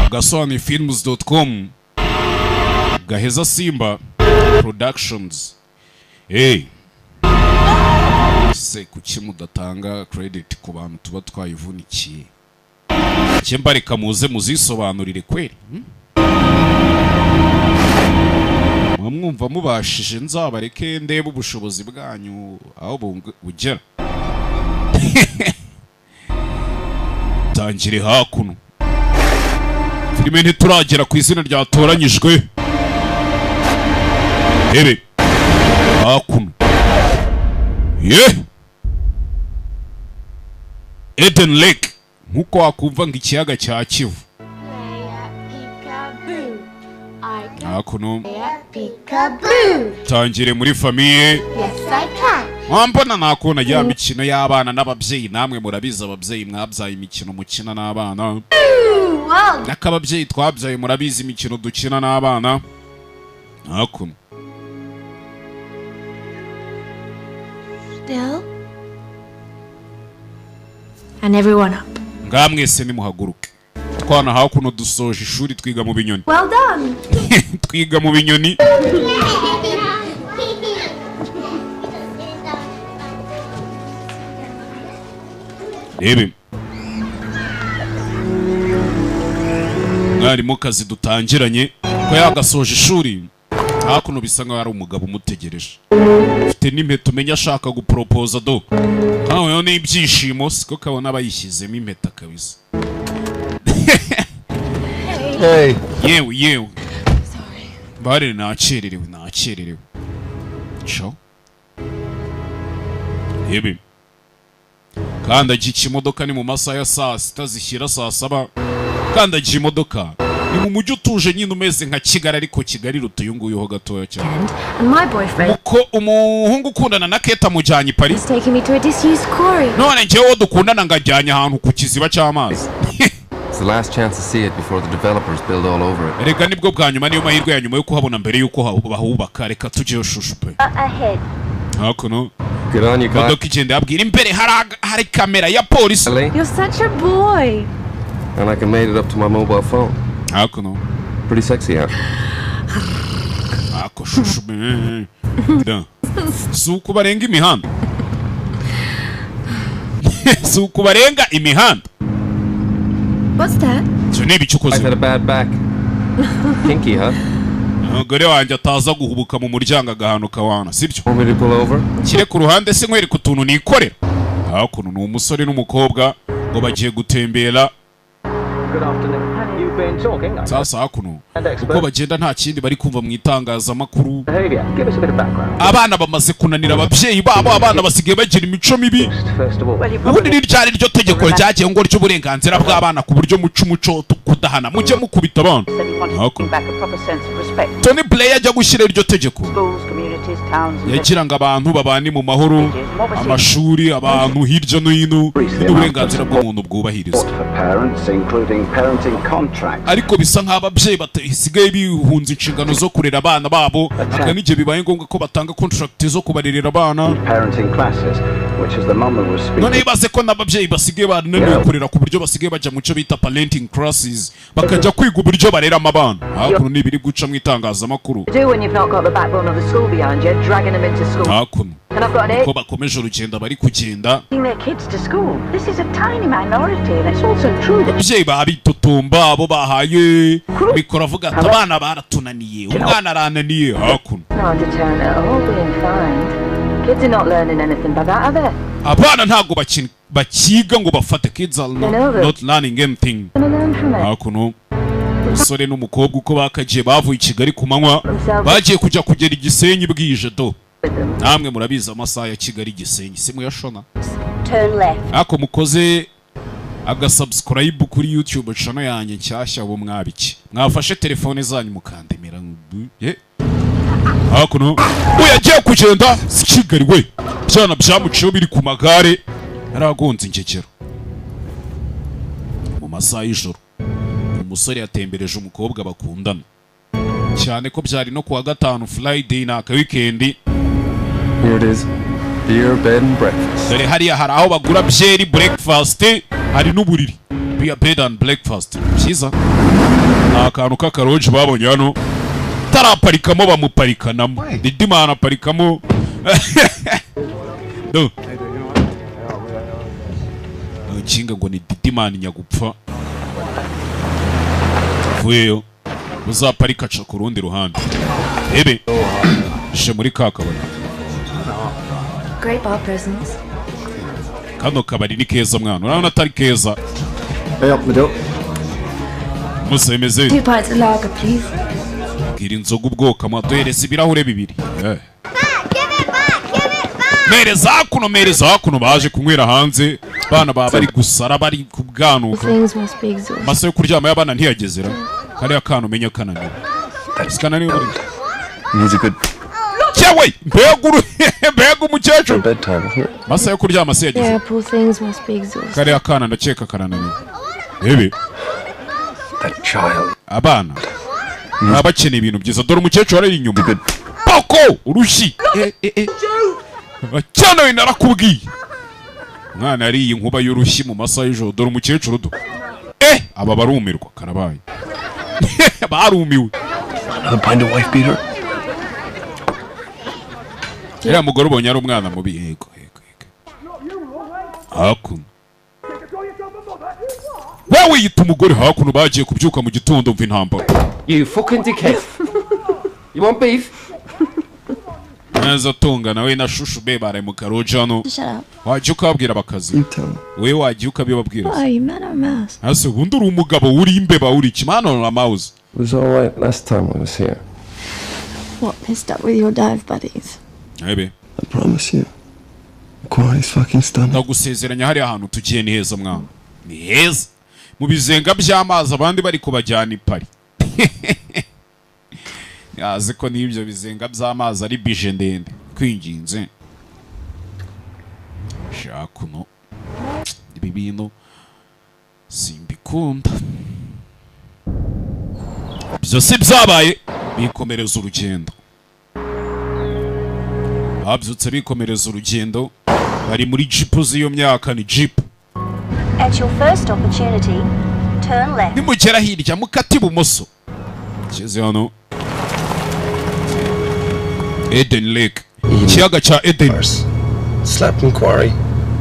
gasobanifilms.com, Gaheza Simba Productions. Se kuki mudatanga credit ku bantu tuba twayivunikiye? Cyemba reka muze muzisobanurire kweri. Mwumva mubashije nzabareke ndebe ubushobozi bwanyu aho bugera. Tangire hakuno. Filime ntituragera ku izina ryatoranyijwe. Ebe hakuno. Eden Lake, nkuko wakumva ng'ikiyaga cya Kivu. Hakuno tangire muri famiye. Yes, I can. Mbona nakona ya mikino y'abana n'ababyeyi, namwe murabiza ababyeyi mwabyaye imikino mukina n'abana. N'akababyeyi twabyaye murabiza imikino dukina n'abana. Hakuno Still. And everyone up. Ngamwese nimuhaguruke. Twana hakuno dusoje ishuri twiga mu binyoni. Well done. Twiga mu binyoni. Rebe. Mwarimu kazi dutangiranye ko yagasoje ishuri. Hakuno bisa nkaho ari umugabo umutegereje. Ufite n'impeta umenya ashaka gupropose do. Hawe ni ibyishimo siko kabona bayishyizemo impeta kabisa. Hey. Yewe. Sorry. Bare nakererewe. Ciao. Yebe. Kandagira ikimodoka ni mu masaha ya saa sita zishyira saa saba. Kandagira imodoka ni mu mujyi utuje nyine umeze nka Kigali, ariko Kigali rutuye nguyuho gatoya cyane. And my boyfriend. Uko umuhungu ukundana na Keta mujyanye Paris. He's taking me to a disused quarry. None njyewe dukundana ngajyanye ahantu ku kiziba cy'amazi. It's the last chance to see it before the developers build all over it. Rega nibwo bwa nyuma, niyo mahirwe ya nyuma yo kuhabona mbere yuko bahubaka. Reka tujyeyo shushu pe. Ahead. Hakuno Good on you, Clark. modoka igenda yabwira imbere hari kamera ya polisi. You're such a boy. And like I made it up to my mobile phone. Hakuno Pretty sexy, huh? ako shushu da suku barenga imihanda. Suku barenga imihanda. What's that? Cyo nibi I've cyukoze. had a bad back. Kinky, huh? Gore wanjye ataza guhubuka mu muryango agahanuka wana, sibyo? Want me to pull over? Kire ku ruhande se nkwereka utuntu nikorera. Hakuno ni umusore n'umukobwa ngo bagiye gutembera. Good afternoon. You've been talking. Sasa hakuno uko bagenda nta kindi bari kumva mu itangazamakuru. Behavior. Give us a bit of background. Abana bamaze kunanira ababyeyi babo, abana basigaye bagira imico mibi. First of all, Ubundi ryari ryo tegeko ryagiye ngo ry'uburenganzira bw'abana ku buryo muco kudahana mujye mukubita abana. Tony Blair ajya gushyira iryo tegeko yagira ngo abantu babane mu mahoro, amashuri, abantu hirya no hino n'uburenganzira bw'umuntu bwubahirizwa. Ariko bisa nk'ababyeyi basigaye bihunza inshingano zo kurera abana babo, aka n'igihe bibaye ngombwa ko batanga contract zo kubarerera abana. None ibaze ko n'ababyeyi basigaye bananiwe kurera ku buryo basigaye bajya mu cyo bita parenting classes, bakajya kwiga uburyo bareramo abana. Hakuno n'ibiri guca mu itangazamakuru. Hakuno ko bakomeje urugendo bari kugenda, ababyeyi babitotomba abo bahaye mikoro avuga ati abana baratunaniye, umwana arananiye. Hakuno abana ntago bakiga ngo bafate. Kids are not learning anything. Hakuno umusore n'umukobwa uko bakagiye bavuye i Kigali ku manywa bagiye kugera i Gisenyi bwije do. Namwe murabiza amasaha ya Kigali Gisenyi simu yashona. Ako mukoze agasubscribe kuri YouTube channel yanjye nshyashya bo mwabiki. Mwafashe telefone zanyu mukandemera. Hakuno uyagiye kugenda Kigali we byana byamuciyo biri ku magare yaragonze ingekero mu masaha y'ijoro. Umusore yatembereje umukobwa bakundana cyane ko byari no kuwa gatanu Friday na ka weekend. Here it is. Beer, bed and breakfast. Dore hariya hari aho bagura byeri breakfast, hari n'uburiri. iriya bed and breakfast byiza ni akantu k'akaroji babonye hano taraparikamo bamuparikanamo didimana aparikamo no kinga ngo ni didimana nyagupfa vuyeyo uzaparika aca ku rundi ruhande ebe she muri kakabari Great bar presents. kano kabari ni keza mwana urabona atari keza Hey, up the door. musemeze 2 pints of lager, please. bwira inzoga ubwoko amaduhereza ibirahure bibiri mereza hakuno baje kunywera hanze bana baba bari gusara bari kubwanuka Things must be exhausting. masa yo kuryama y'abana ntiyagezera kariya kana umenya kananiwe sikananiwe buri He's a good cyewe mbega umukecuru bedtime, isn't it? masa yo kuryama se yageze Yeah, poor things must be exhausting. kariya kana ndakeka karananiwe ebe That child. abana baba bakeneye ibintu byiza dore umukecuru ari inyuma Good. poko urushyi cyane narakubwiye mwana ariye inkuba y'urushyi mu masaha y'ijoro dore umukecuru do aba barumirwa karabaye barumiwe Another pint of wife beater. uriya mugore ubonye ari umwana mubi yego hakuno wowe wiyita umugore hakuno bagiye kubyuka mu gitondo mva intambara You fucking dickhead. You want beef? neza tunga nawe na shushu be baraye mu karoji hano Shut up. wajya ukabwira bakazi You tell me. we wajya ukabibabwira Oh, you man or a mouse? hasi ubundi uri umugabo uri imbeba uri ikimano na mouse It was alright last time I was here. What, pissed up with your dive buddies? ebe I promise you. Quarry's fucking stunning. ndagusezeranya hariya hantu tugiye ni heza mwana ni heza mu bizenga by'amazi abandi bari kubajyana i Paris yazi ko n'ibyo bizenga by'amazi ari bije ndende kwinginze shakuno ibi bintu simbikunda byose byabaye bikomereza urugendo babyutse bikomereza urugendo bari muri jipu z'iyo myaka ni jipu At your first opportunity, turn left. nimugera hirya mukata ibumoso kigeze hano Eden Lake ikiyaga cya Eden Slapton Quarry.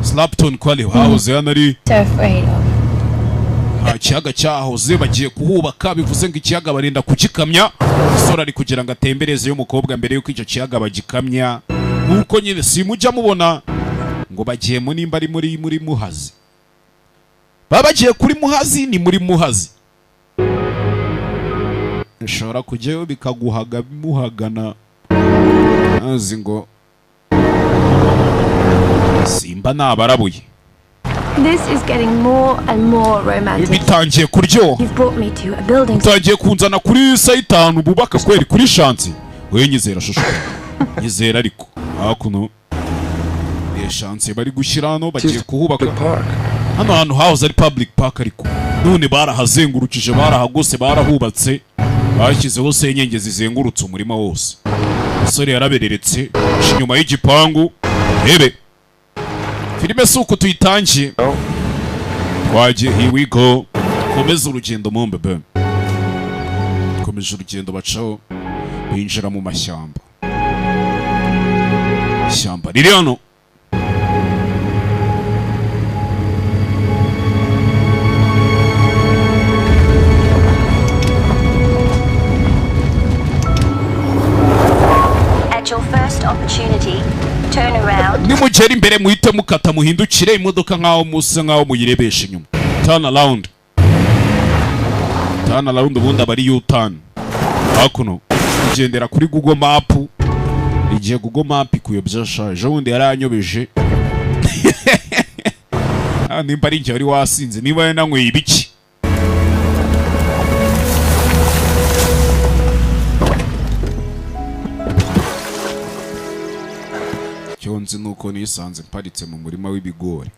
Slapton Quarry hahoze hano ari So afraid of. ikiyaga cyahoze bagiye kuhubaka bivuze ngo ikiyaga barinda kugikamya umusore ari kugira ngo atembereze y'umukobwa mbere y'uko icyo kiyaga bagikamya nk'uko nyine simujya mubona ngo bagiye mu nimba ari muri Muhazi baba bagiye kuri Muhazi ni muri Muhazi ushobora kujyayo bikaguhaga bimuhagana azi ngo simba nabarabuye This is getting more and more romantic. bitangiye kuryoha You've brought me to a building. utangiye kunzana kuri sayitanu bubaka kweri kuri shansi we nyizera shusho nyizera ariko hakuno shansi bari gushyira hano bagiye kuhubaka Park. hano hantu hahoze ari public park ariko none barahazengurukije barahagose barahubatse bashyizeho senyenge zizengurutse umurima wose umusore yarabereretse inyuma y'igipangu hebe filime si uko tuyitangiye twagiye here we go komeza urugendo mu mbebe komeje urugendo bacaho binjira mu mashyamba ishyamba riri hano At your first opportunity, turn around. nimugera imbere muhite mukata muhindukire imodoka nk'aho musa nk'aho muyirebesha inyuma turn around ubundi aba ari U-turn hakuno kugendera kuri Google Map igihe Google Map ikuyobya shaje ubundi yaranyobeje nimba ari njye wari wasinze niba nanyweye ibiki icyo nzi nuko nisanze mparitse mu murima w'ibigori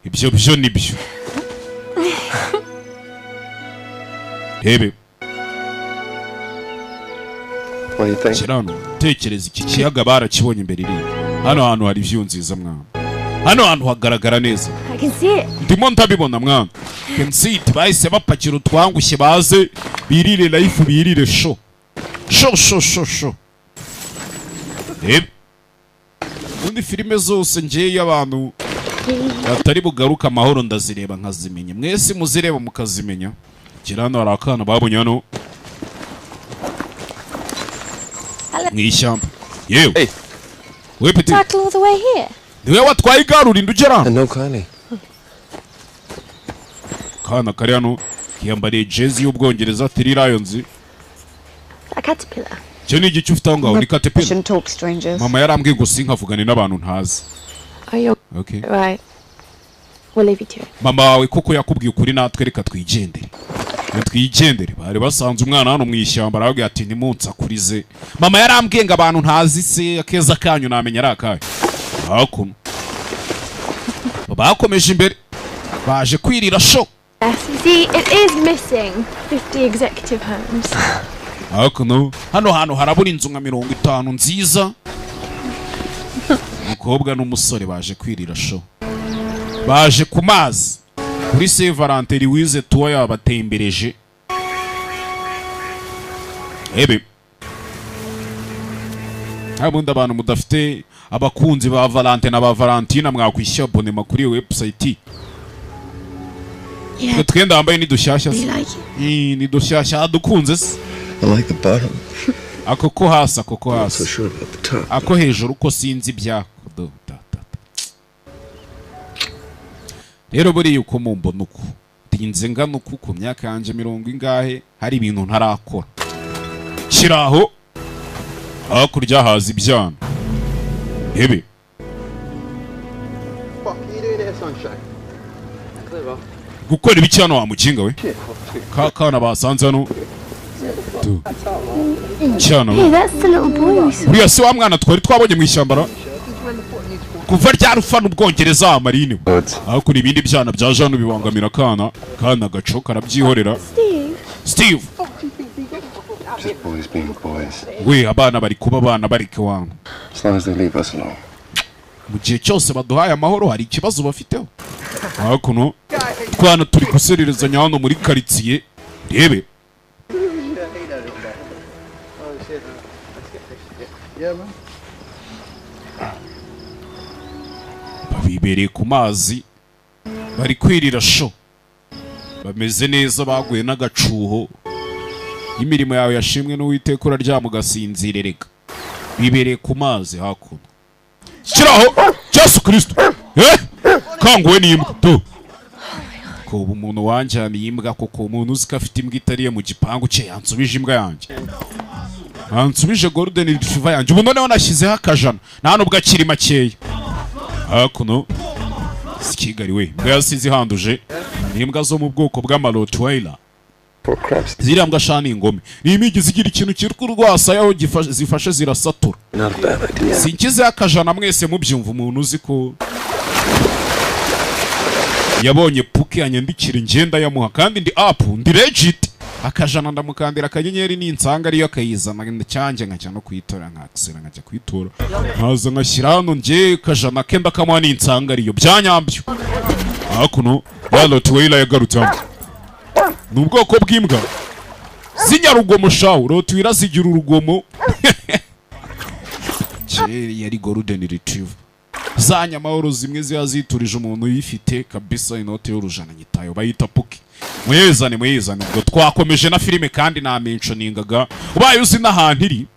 ibyo byo nibyo hebe What do you think? kirano tekereza iki kiyaga barakibonye imbere iri hano hantu hari view nziza mwana hano hantu hagaragara neza I can see it. ndimo ndabibona mwana can see it. Bahise bapakira utwangushye baze birire life birire show. Undi filime zose ngiye y'abantu batari bugaruka amahoro ndazireba nkazimenya. Mwese muzireba mukazimenya. Kirano hari akana babonye hano mwishyamba. Yewe. Hey. We peti. Cycle all the way here. Niwe watwaye igare urinda ugera. No, Connie. Kana kari hano kiyambariye jezi y'Ubwongereza Three Lions. A caterpillar. Cyo ni igice ufite aho ngaho ni caterpillar. Shouldn't talk strangers. Mama yarambwiye ngo sinkavugane n'abantu ntazi. Oh, you're Okay. right. We'll leave you to it. Mama wawe koko yakubwiye ukuri natwe reka twigendere. Twigendere. Bari basanze umwana hano mu ishyamba arabwira ati nimunsakurize. Mama yarambwiye ngo abantu ntazi se akeza kanyu namenya ari akahe. Hakuno. Bakomeje imbere. Baje kwirira show. Yes, you see, it is missing 50 executive homes. Hakuno. Hano harabura inzu nka 50 nziza. Umukobwa n'umusore baje kwirira show. Baje ku mazi. Kuri Saint Valentin Louise tuwa yabatembereje. Ebe. Habundi abantu mudafite abakunzi ba Valentin na ba Valentina mwakwishyura abonema kuri website. Yeah, Twenda wambaye ni dushyashya. do you like it? Ni dushyashya dukunze se. I like the bottom. Ako ko hasi. I'm not so sure about the top. Ako hejuru ko sinzi byako. Rero buriya uko mumbona uko ndinze ngana uko ku myaka yanje 70 ingahe hari ibintu ntarakora. Kiraho hakurya haza ibyana. Ebe. Gukora ibiki hano wamukinga we? Kana basanze hano. Cyana Hey, that's the little boy we saw. Uriya si wa mwana twari twabonye mu ishyamba. Kuva ryarufana Ubwongereza amarine. Ariko ibindi byana byaje hano bibangamira kana gaco karabyihorera. Steve. Just boys being boys. We abana bari kuba abana barike wangu. As long as they leave us alone. Mu gihe cyose baduhaye amahoro hari ikibazo bafiteho. Hakuno twana turi gusererezanya hano muri quartier. Rebe. Babibereye ku mazi bari kwirira show. Bameze neza baguye n'agacuho. Imirimo yawe yashimwe n'Uwiteka uraryama ugasinzirereka. Bibereye ku mazi hakuno. Kiraho Yesu Kristo. Kanguwe n'imbwa to. Ko umuntu wanjaniye imbwa koko umuntu uzi ko afite imbwa itariye mu gipangu cye yansubije imbwa yanjye. Ansubije Golden Retriever yanjye. Ubu noneho nashyizeho akajana. Nta nubwo akiri makeya. Hakuno Kigali we mbwa yasize handuje n'imbwa zo mu bwoko bw'Amarotweiler. Ziriya mbwa shani ingome ni imigi igira ikintu kirwa urwasa yaho zifashe zirasatura. Sinkize akajana mwese mubyumva umuntu uzi ko yabonye puke yanyandikira ngenda yamuha kandi ndi up ndi legit. Akajana ndamukandira akanyenyeri n'insanga ariyo akayizana cyanjye nkajya no kwitora nkakisera nkajya kwitora nkaza nkashyira hano nge kajana kenda kamuha n'insanga ariyo byanyambyo. Hakuno ya Rottweiler yagarutse hano. Ni ubwoko bw'imbwa z'inyarugomo shawu. Rottweiler zigira urugomo. Kera yari Golden Retriever. Zanya mahoro zimwe ziba ziturije umuntu uyifite kabisa inote y'urujana nyitayo bayita puki. Mwezane ngo twakomeje na filime kandi na mentioningaga ubaye uzi n'ahantu iri.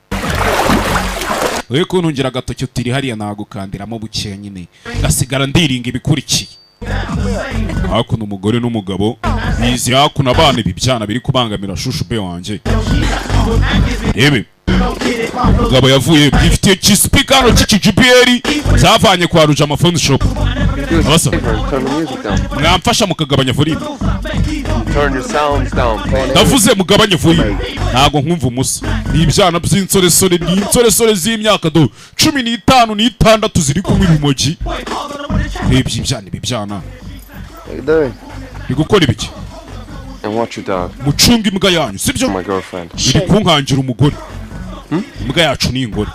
We kuntungira agatoki utiri hariya nagukandiramo buke nyine ngasigara ndiringa ibikurikiye. Hakuno umugore n'umugabo bizi hakuno abana ibibyana biri kubangamira shushu be wanje. Rebe umugabo yavuye gifitiye kispeaker hano cy'ikijipiyeri zavanye kwa Rujama Phone Shop. Abasa mwamfasha mukagabanya volume. Turn your sounds down. Ndavuze mugabanye volume ntago nkumva umusa. Ni ibyana by'insoresore ni insoresore z'imyaka do 15 n'itandatu ziri kumwe ibimogi. Rebye ibyana. Ni gukora ibiki? And watch your dog. Mucunga imbwa yanyu sibyo? My girlfriend. Iri kunkangira umugore. Imbwa yacu ni ingore.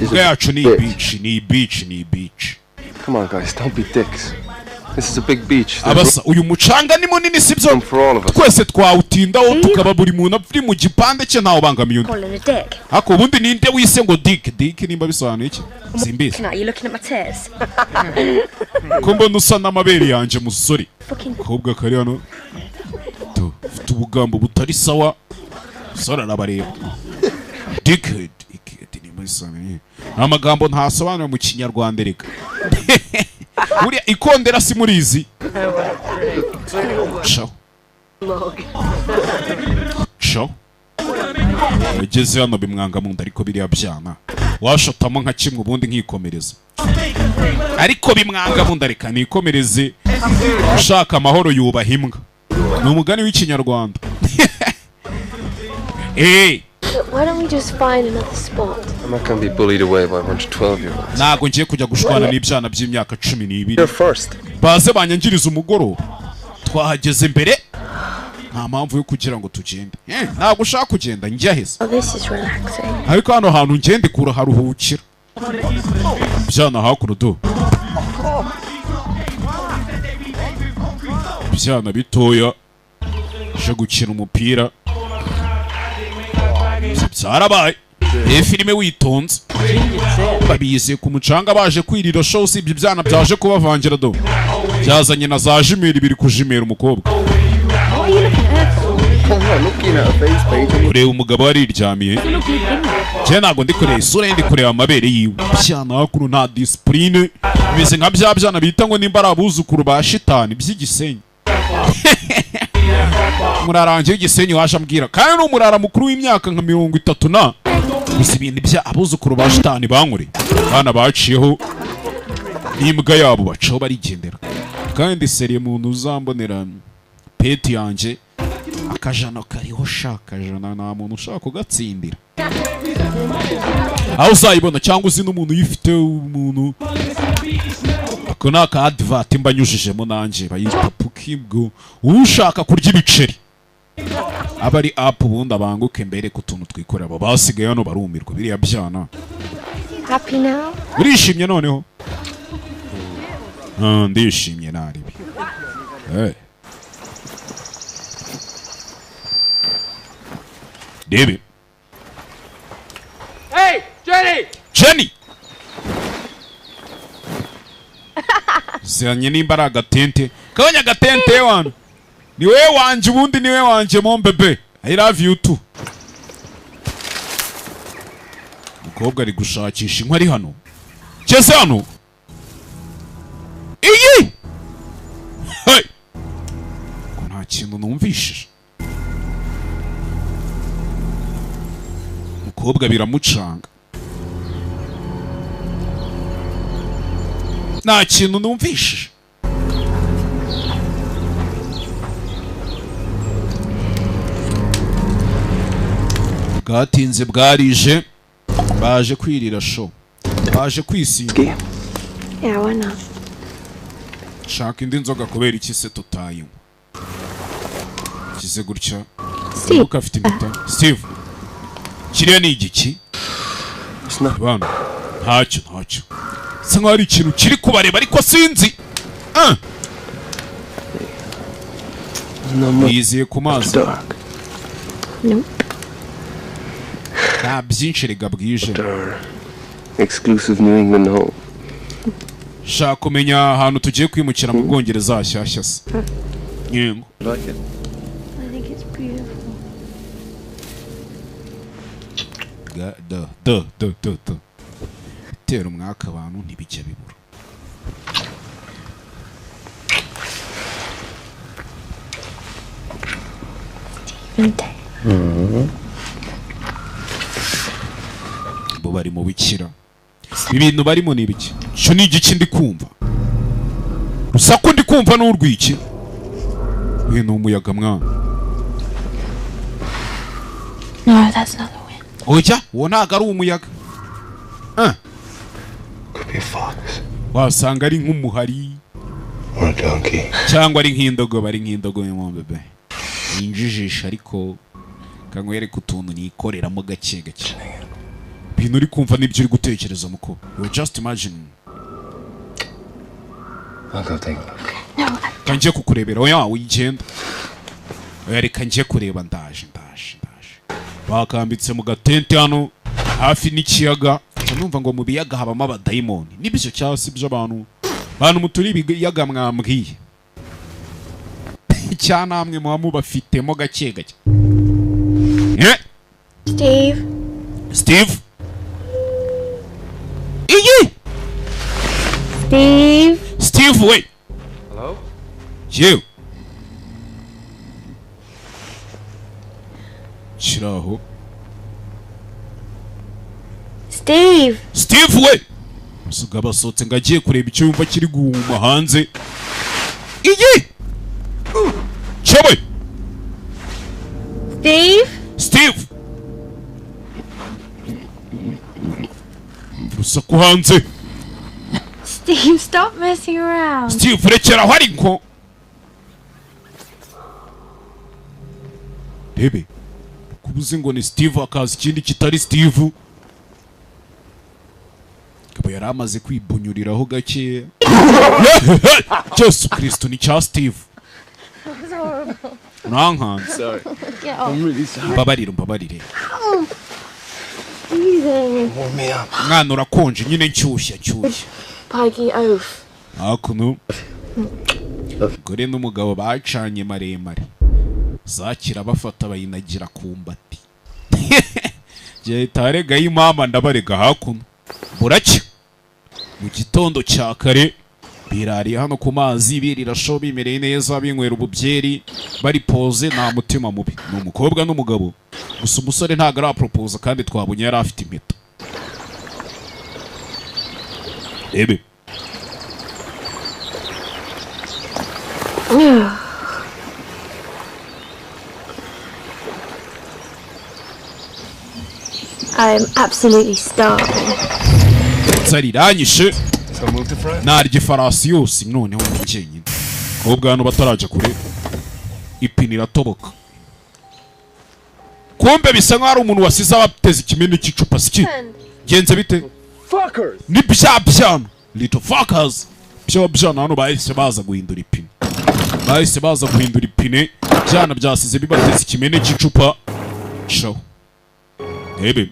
Imbwa yacu ni beach. Come on guys, don't be dicks. This is a big beach. abasa uyu mucanga ni munini sibyo Room for all of us. twese twawutindaho tukaba buri muntu ari mu gipande cye ntawe bangamiye undi Call it a dick. hako ubundi ninde wise ngo dick nimba bisobanuye iki simbizi Tonight, you looking at my tears? ko mbona usa n'amabere yanje musore Fucking kobwa kari hano ufite ubugambo butari sawa sora arabareba dickhead nimba bisobanuye amagambo ntasobanura mu kinyarwanda reka buriya ikondera simurizi ciao ciao yageze hano bimwanga mu nda ariko biriya byana washotamo nka kimwe ubundi nkikomereza ariko bimwanga mu nda reka nikomereze ushaka amahoro yubaha imbwa ni umugani w'ikinyarwanda Why don't we just find another spot? I'm not gonna be bullied away by a bunch of 12-year-olds. ntago ngiye kujya gushwana n'ibyana by'imyaka 12 You're first. baze banyangiriza umugoroba twahageze mbere nta mpamvu yo kugira ngo tugende ntabwo ushaka kugenda njya heza Oh, this is relaxing. ariko hano hantu ngende kura haruhukira byana hakuno do byana bitoya je gukina umupira byarabaye filime witonze babize ku mucanga baje kwirira show usibye ibyana byaje kubavangira do byazanye na za jimeri biri kujimera umukobwa ureba umugabo wariryamiye je ntago ndi kureba isura ye ndi kureba amabere yiwe byana hakuno nta discipline bimeze nka bya byana bita ngo nimba ari abuzukuru ba shitani by'igisenyi murarangiye w'igisenyi waje ambwira kandi ni umurara mukuru w'imyaka nka 30 na gusa ibintu bya abuzukuru ba shitani bankoreye bana baciyeho n'imbwa yabo bacaho barigendera kandi seriye muntu uzambonera peti yanje akajana kariho shaka jana nta muntu ushaka kugatsindira aho uzayibona cyangwa uzi n'umuntu uyifite umuntu ako ni aka advert mba nyujijemo nanjye bayita pukibwo ushaka kurya ibiceri aba ari app ubundi abanguke mbere ku tuntu twikorera abo basigaye hano barumirwa biriya byana Happy now? urishimye noneho ndishimye naribi David. Hey, Jenny! Jenny! Zanye nimba ari agatente kabanya agatente wano ni wewe wanje ubundi ni wewe wanje mon bebe I love you too umukobwa ari gushakisha inkwi ari hano cyese hano iyi hey nta kintu numvishije umukobwa biramucanga nta kintu numvishije bwatinze bwarije baje kwirira show baje kwisinga Yeah, why not? shaka indi nzoga kubera iki se tutayinywa kize gutya Steve. uko afite impeta Steve kiriya ni igiki bana ntacyo se nkaho ari ikintu kiri kubareba ariko sinzi yizeye ku mazi Nope. nta byinshi rega bwije Exclusive New England home. shaka kumenya ahantu tugiye kwimukira mu Bwongereza hashyashya se yego Like it? I think it's beautiful. tera umwaka abantu ntibijya bibura bo bari mu bikira ibintu barimo ni ibiki cyo ni igiki ndi kumva rusaku ndi kumva n'urwiki uyu ni umuyaga mwana No, that's not the wind. oya uwo ntago ari umuyaga Could be a fox. wasanga ari nk'umuhari Or a donkey. cyangwa ari nk'indogobe mo bebe yinjijisha ariko kangwereka utuntu nikoreramo gake gake ibintu uri kumva n'ibyo uri gutekereza muko you just imagine I'll go take a look. kanjye kukurebera oya wigenda oya reka njye kureba ndaje bakambitse mu gatente hano hafi n'ikiyaga numva ngo mu biyaga habamo abadayimoni nibyo cyangwa si byo abantu muturi ibiyaga mwambwiye cyanamwe muba mubafitemo gake gake Steve iyi Steve we Hello? you Shiraho Steve we musuga basotse ngagiye kureba icyo yumva kiri guhuma hanze iyi Chawe Steve rusaku hanze Steve, stop messing around. Steve rekera aho ariko Bebe kubuze ngo ni Steve akazi ikindi kitari Steve kaba yari amaze kwibunyuriraho gake Yesu Kristo ni cya Steve Nankanze Sorry. I'm really sorry. mbabarire Warm me up. mwana urakonje nyine nshyushya Pikey oath. hakuno gore n'umugabo bacanye maremare zakira bafata bayinagira kumbati je tarega y'imama ndabarega hakuno buracya mu gitondo cya kare birari hano ku mazi birirasho bimereye neza binywera ububyeri bari pose nta mutima mubi ni umukobwa n'umugabo gusa umusore ntago arapropose kandi twabonye yari afite impeta ebe I'm absolutely starving. Sariranyishe So move to France. narya ifarasi yose noneho njyenyine kobwa hano bataraje kure ipine iratoboka kumbe bisa nkaho ari umuntu wasize abateze ikimene cy'icupa siki genze bite Fuckers! ni byana little fuckers byana hano bahise baza guhindura ipine byana byasize bibateze ikimene cy'icupa show ebe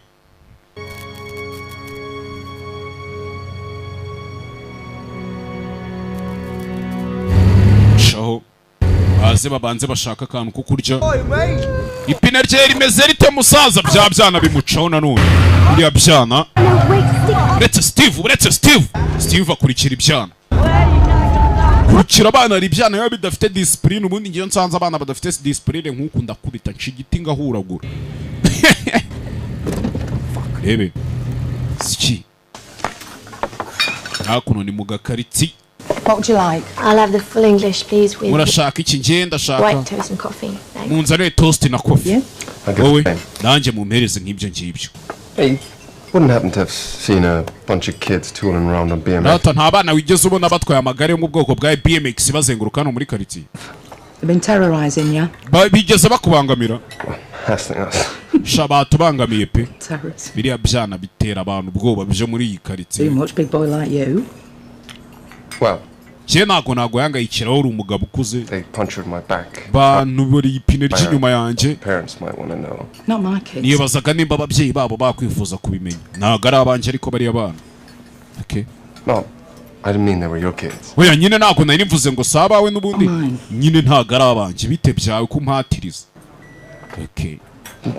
shaho baze babanze bashaka akantu ko kurya ipine rye rimeze rite musaza byana bimucaho nanone biriya byana uretse Steve akurikira ibyana kurikira abana hari ibyana biba bidafite discipline ubundi ngiyo nsanze abana badafite discipline nk'uku ndakubita nshigiti ngahuragura rebe siki hakuno ni mu gakaritsi What would you like? I'll have the full English, please, with murashaka iki ngenda shaka white toast and coffee. Thanks. munzanire toast na coffee Yeah. I get wowe the same. nanjye mumpereze nk'ibyo ngibyo Hey, wouldn't happen to have seen a bunch of kids tooling around on BMX? rata nta bana wigeze ubona batwaye amagare yo mu bwoko bwa BMX bazenguruka hano muri karitsiye They've been terrorising you. bigeze bakubangamira That's the us. sha batubangamiye pe Terrorists. biriya byana bitera abantu ubwoba bije muri iyi Too karitsiye much, big boy like you. Well, cye ntago yangayikiraho uri umugabo ukuze they punctured my back. bantu bari ipine ry'inyuma yanjye Parents might want to know. Not my kids. nibazaga nimba ababyeyi babo bakwifuza kubimenya ntago ari abanjye ariko bari abana okay No, I didn't mean they were your kids. oya nyine ntago nari nivuze ngo si abawe n'ubundi Mine. nyine ntago ari abanjye bite byawe kumpatiriza okay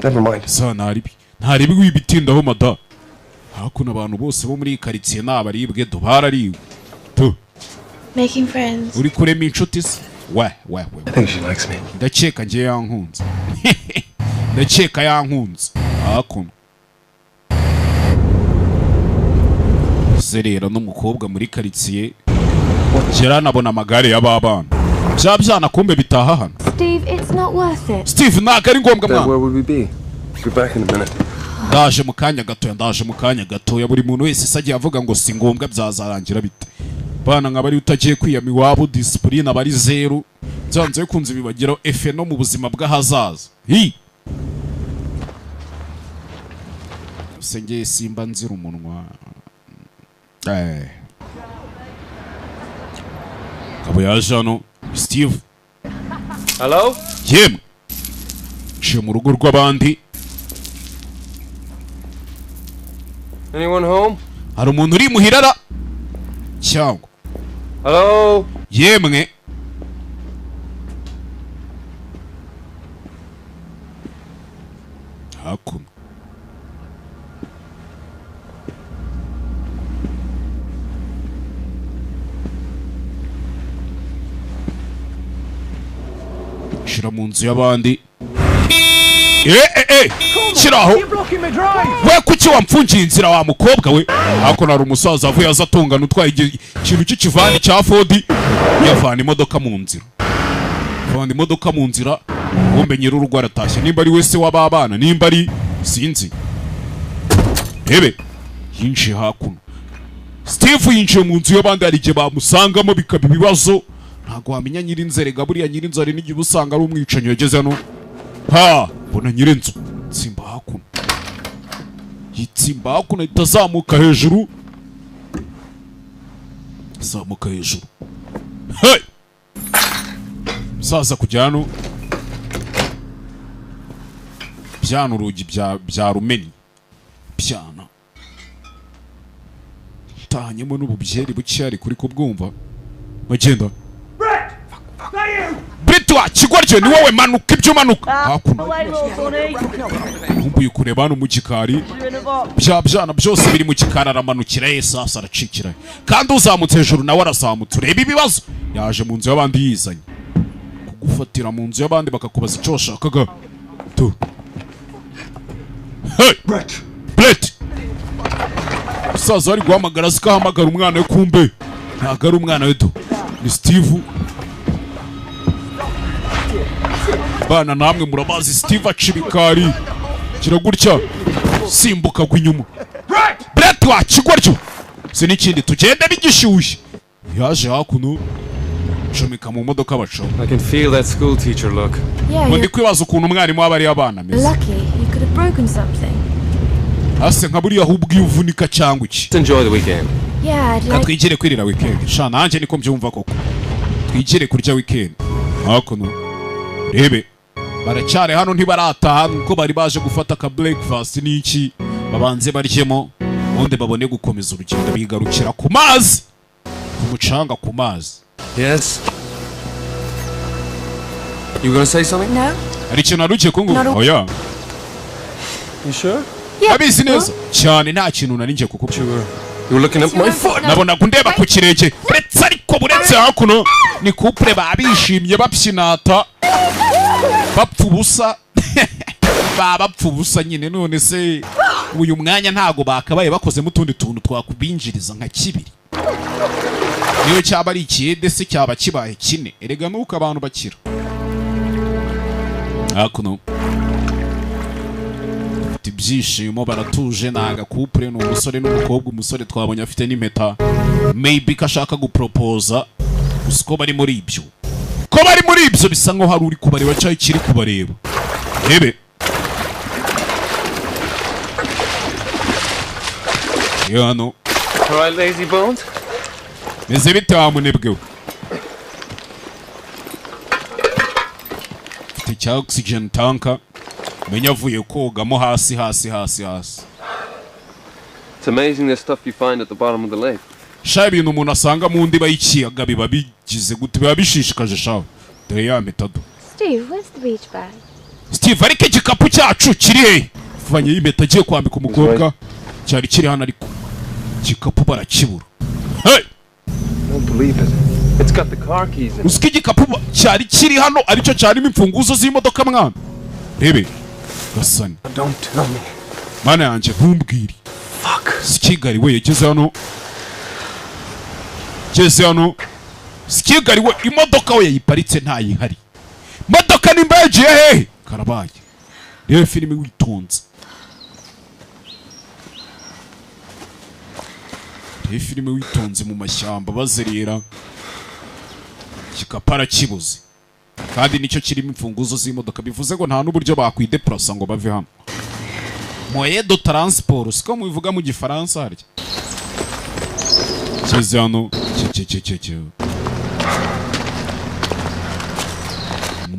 Never mind. sa ntaribi wibitindaho mada hakuno abantu bose bo muri iyi karitsiye nabaribwe barariwe tu Making friends. uri kurema inshuti se we I think she likes me. ndakeka njye yankunze ndakeka yankunze hakuno zerera n'umukobwa muri karitsiye gera nabona amagare y'ababana byana kumbe bitaha hano Steve, it's not worth it. Steve ntago ari ngombwa Then mwana where would we be? Be back in a minute. ndaje mu kanya gatoya buri muntu wese isagiye avuga ngo si ngombwa byazarangira bite bana nk'abari utagiye kwiyama iwabo discipline abari zero byanze bikunze bibagiraho efe no mu buzima bw'ahazaza hi se ngiye simba nzira umunwa abo yaje hano Steve. Hello? Yemwe nje mu rugo rw'abandi. Anyone home? Hari umuntu uri muhirara cyangwa Hello? yemwe hakuno shira mu nzu y'abandi. Shiraho we kuki wamfungiye inzira wa mukobwa we. Hakuno hari umusaza avuye aza atungana utwaye ikintu cy'ikivani cya Ford yavana imodoka mu nzira. Vana imodoka mu nzira ngombe nyir'urugo aratashye nimba ari wese w'ababana nimba ari sinzi. Ebe yinjiye hakuno. Steve yinjiye mu nzu y'abandi hari igihe bamusangamo bikaba ibibazo. Ntago wamenya nyir'inzerega buriya nyir'inzu hari n'igihe usanga ari umwicanyi yageze hano. Mbona nyir'inzu tsimba hakuno. Yitsimba hakuno itazamuka hejuru. Zamuka hejuru. Hey! Saza kujya hano. Byana urugi bya rumeni. Byana. Tahanyemo n'ububyeri bucyari kuri kubwumva. Bagenda. Britwa kigoryo ni wowe manuka ibyo manuka. Hakuno. Nkumbuye kureba hano mu gikari. Byana byose biri mu gikari aramanukira sasa aracikira. Kandi uzamutse hejuru nawe arazamutse. Ureba ibibazo. Yaje mu nzu y'abandi yizanye. Kugufatira mu nzu y'abandi bakakubaza icyo washakaga. Tu. Hey! Brett! Saza ari guhamagara zikahamagara umwana we kumbe. Ntago ari umwana we tu. Ni Steve. Bana namwe murabazi Steve acibikari. Kira gutya. Simbuka gwinyuma. Brett wa kigoryo. Se n'ikindi tugenda bigishyushye. Yaje hakuno. Chomeka mu modoka bacho. I can feel that school teacher look. Yeah, Ndi kwibaza ukuntu umwarimu w'abari abana meze. lucky. You could have broken something. Ase nka buriya ahubwo uvunika cyangwa iki. Let's enjoy the weekend. Yeah, I'd like... Twigire kwirira weekend. Sha nanjye niko mbyumva koko. Twigire kurya weekend. Hakuno. Rebe. Baracyari hano ntibarataha nuko bari baje gufata ka breakfast n'iki. Babanze baryemo. Ubundi babone gukomeza urugendo bigarukira ku mazi. Ku mucanga ku mazi. Yes? You gonna say something? No? Hari ikintu narukiye ko ngo Naru- oya. You sure? Yeah. Abizi neza. Cyane nta kintu nari ngiye kukuba. You were looking at my foot. Nabona kundeba ku kirenge. Uretse ariko buretse hakuno ni couple babishimye bapyinata. Bapfa ubusa. Bapfa ubusa nyine none se uyu mwanya ntago bakabaye bakozemo utundi tuntu twakubinjiriza nka kibiri. Niyo cyaba ari ikiyede se cyaba kibaye kine. Erega nuko abantu bakira. Hakuno. Ibyishimo baratuje naga couple no umusore n'umukobwa. Umusore twabonye afite n'impeta. Maybe kashaka guproposa. Usko bari muri ibyo. Ko bari muri ibyo bisa nko hari uri kubareba cyangwa ikiri kubareba. Rebe. Yano. Alright, lazy bones. Meze bite wa munebwe we? Mfite cya oxygen tanka. Menya avuye kogamo hasi. It's amazing the stuff you find at the bottom of the lake. Sha ibintu umuntu asanga mu ndiba y'ikiyaga biba bigize gute biba bishishikaje shawe. Dore ya metado. Steve, where's the beach bag? Steve ariko igikapu cyacu kiri he? Vanye y'impeta agiye kwambika umukobwa. Cyari kiri hano ariko igikapu barakibura. Hey! I don't believe it. It's got the car keys in it. Usiki igikapu cyari kiri hano aricyo cyarimo imfunguzo z'imodoka mwana. Rebe. Gasani. Don't tell me. Mana yanjye ntumbwire. Fuck. Sikigari we yageze hano. Sikigari we imodoka we yayiparitse ntayihari. Modoka nimba yagiye hehe? Karabaye. Reba filime witonze. Reba filime witonze mu mashyamba bazerera. Kikapara kibuze. Kandi nicyo kirimo imfunguzo z'imodoka bivuze ngo nta n'uburyo bakwideplasa ngo bave hano. Moyen de transport siko mubivuga mu gifaransa harya. Kizano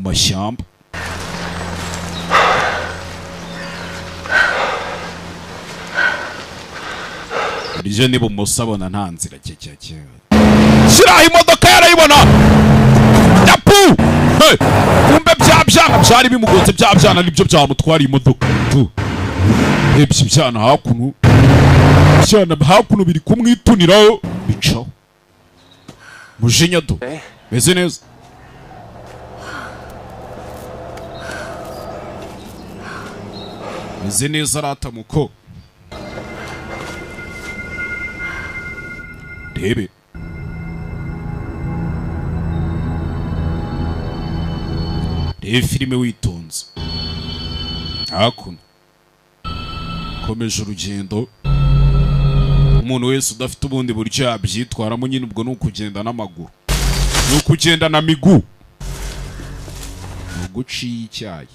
mashyamba. Burije niba umusabona nta nzira cyecye. Shira imodoka yarayibona. Yapu! Hey! Kumbe byabyana byari bimugonze byabyana nibyo byamutwara imodoka. Tu. Ebye byana hakuno. Byana hakuno biri kumwituniraho bicaho. Mujinya do. Meze neza. Meze neza rata muko. Debe. Reba filime witonze. Hakuno. Komeje urugendo. Umuntu wese udafite ubundi buryo yabyitwaramo nyine ubwo ni ukugenda n'amaguru. Ni ukugenda na migu. Uguciye icyayi.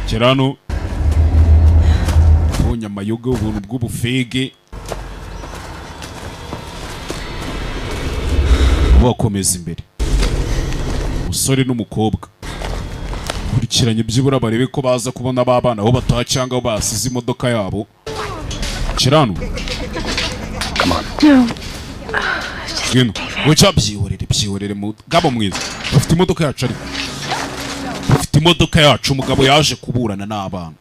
Kirano. Bonye amayoga ubuntu bw'ubufege. Bakomeza imbere. Umusore n'umukobwa. Kurikiranye byibura barebe ko baza kubona babana aho bataha cyangwa basize imodoka yabo. Kirano. Come on. No. Gino. Wocha byihorere mu gabo mwiza. Bafite imodoka yacu ari. Bafite imodoka yacu umugabo yaje kuburana n'abana.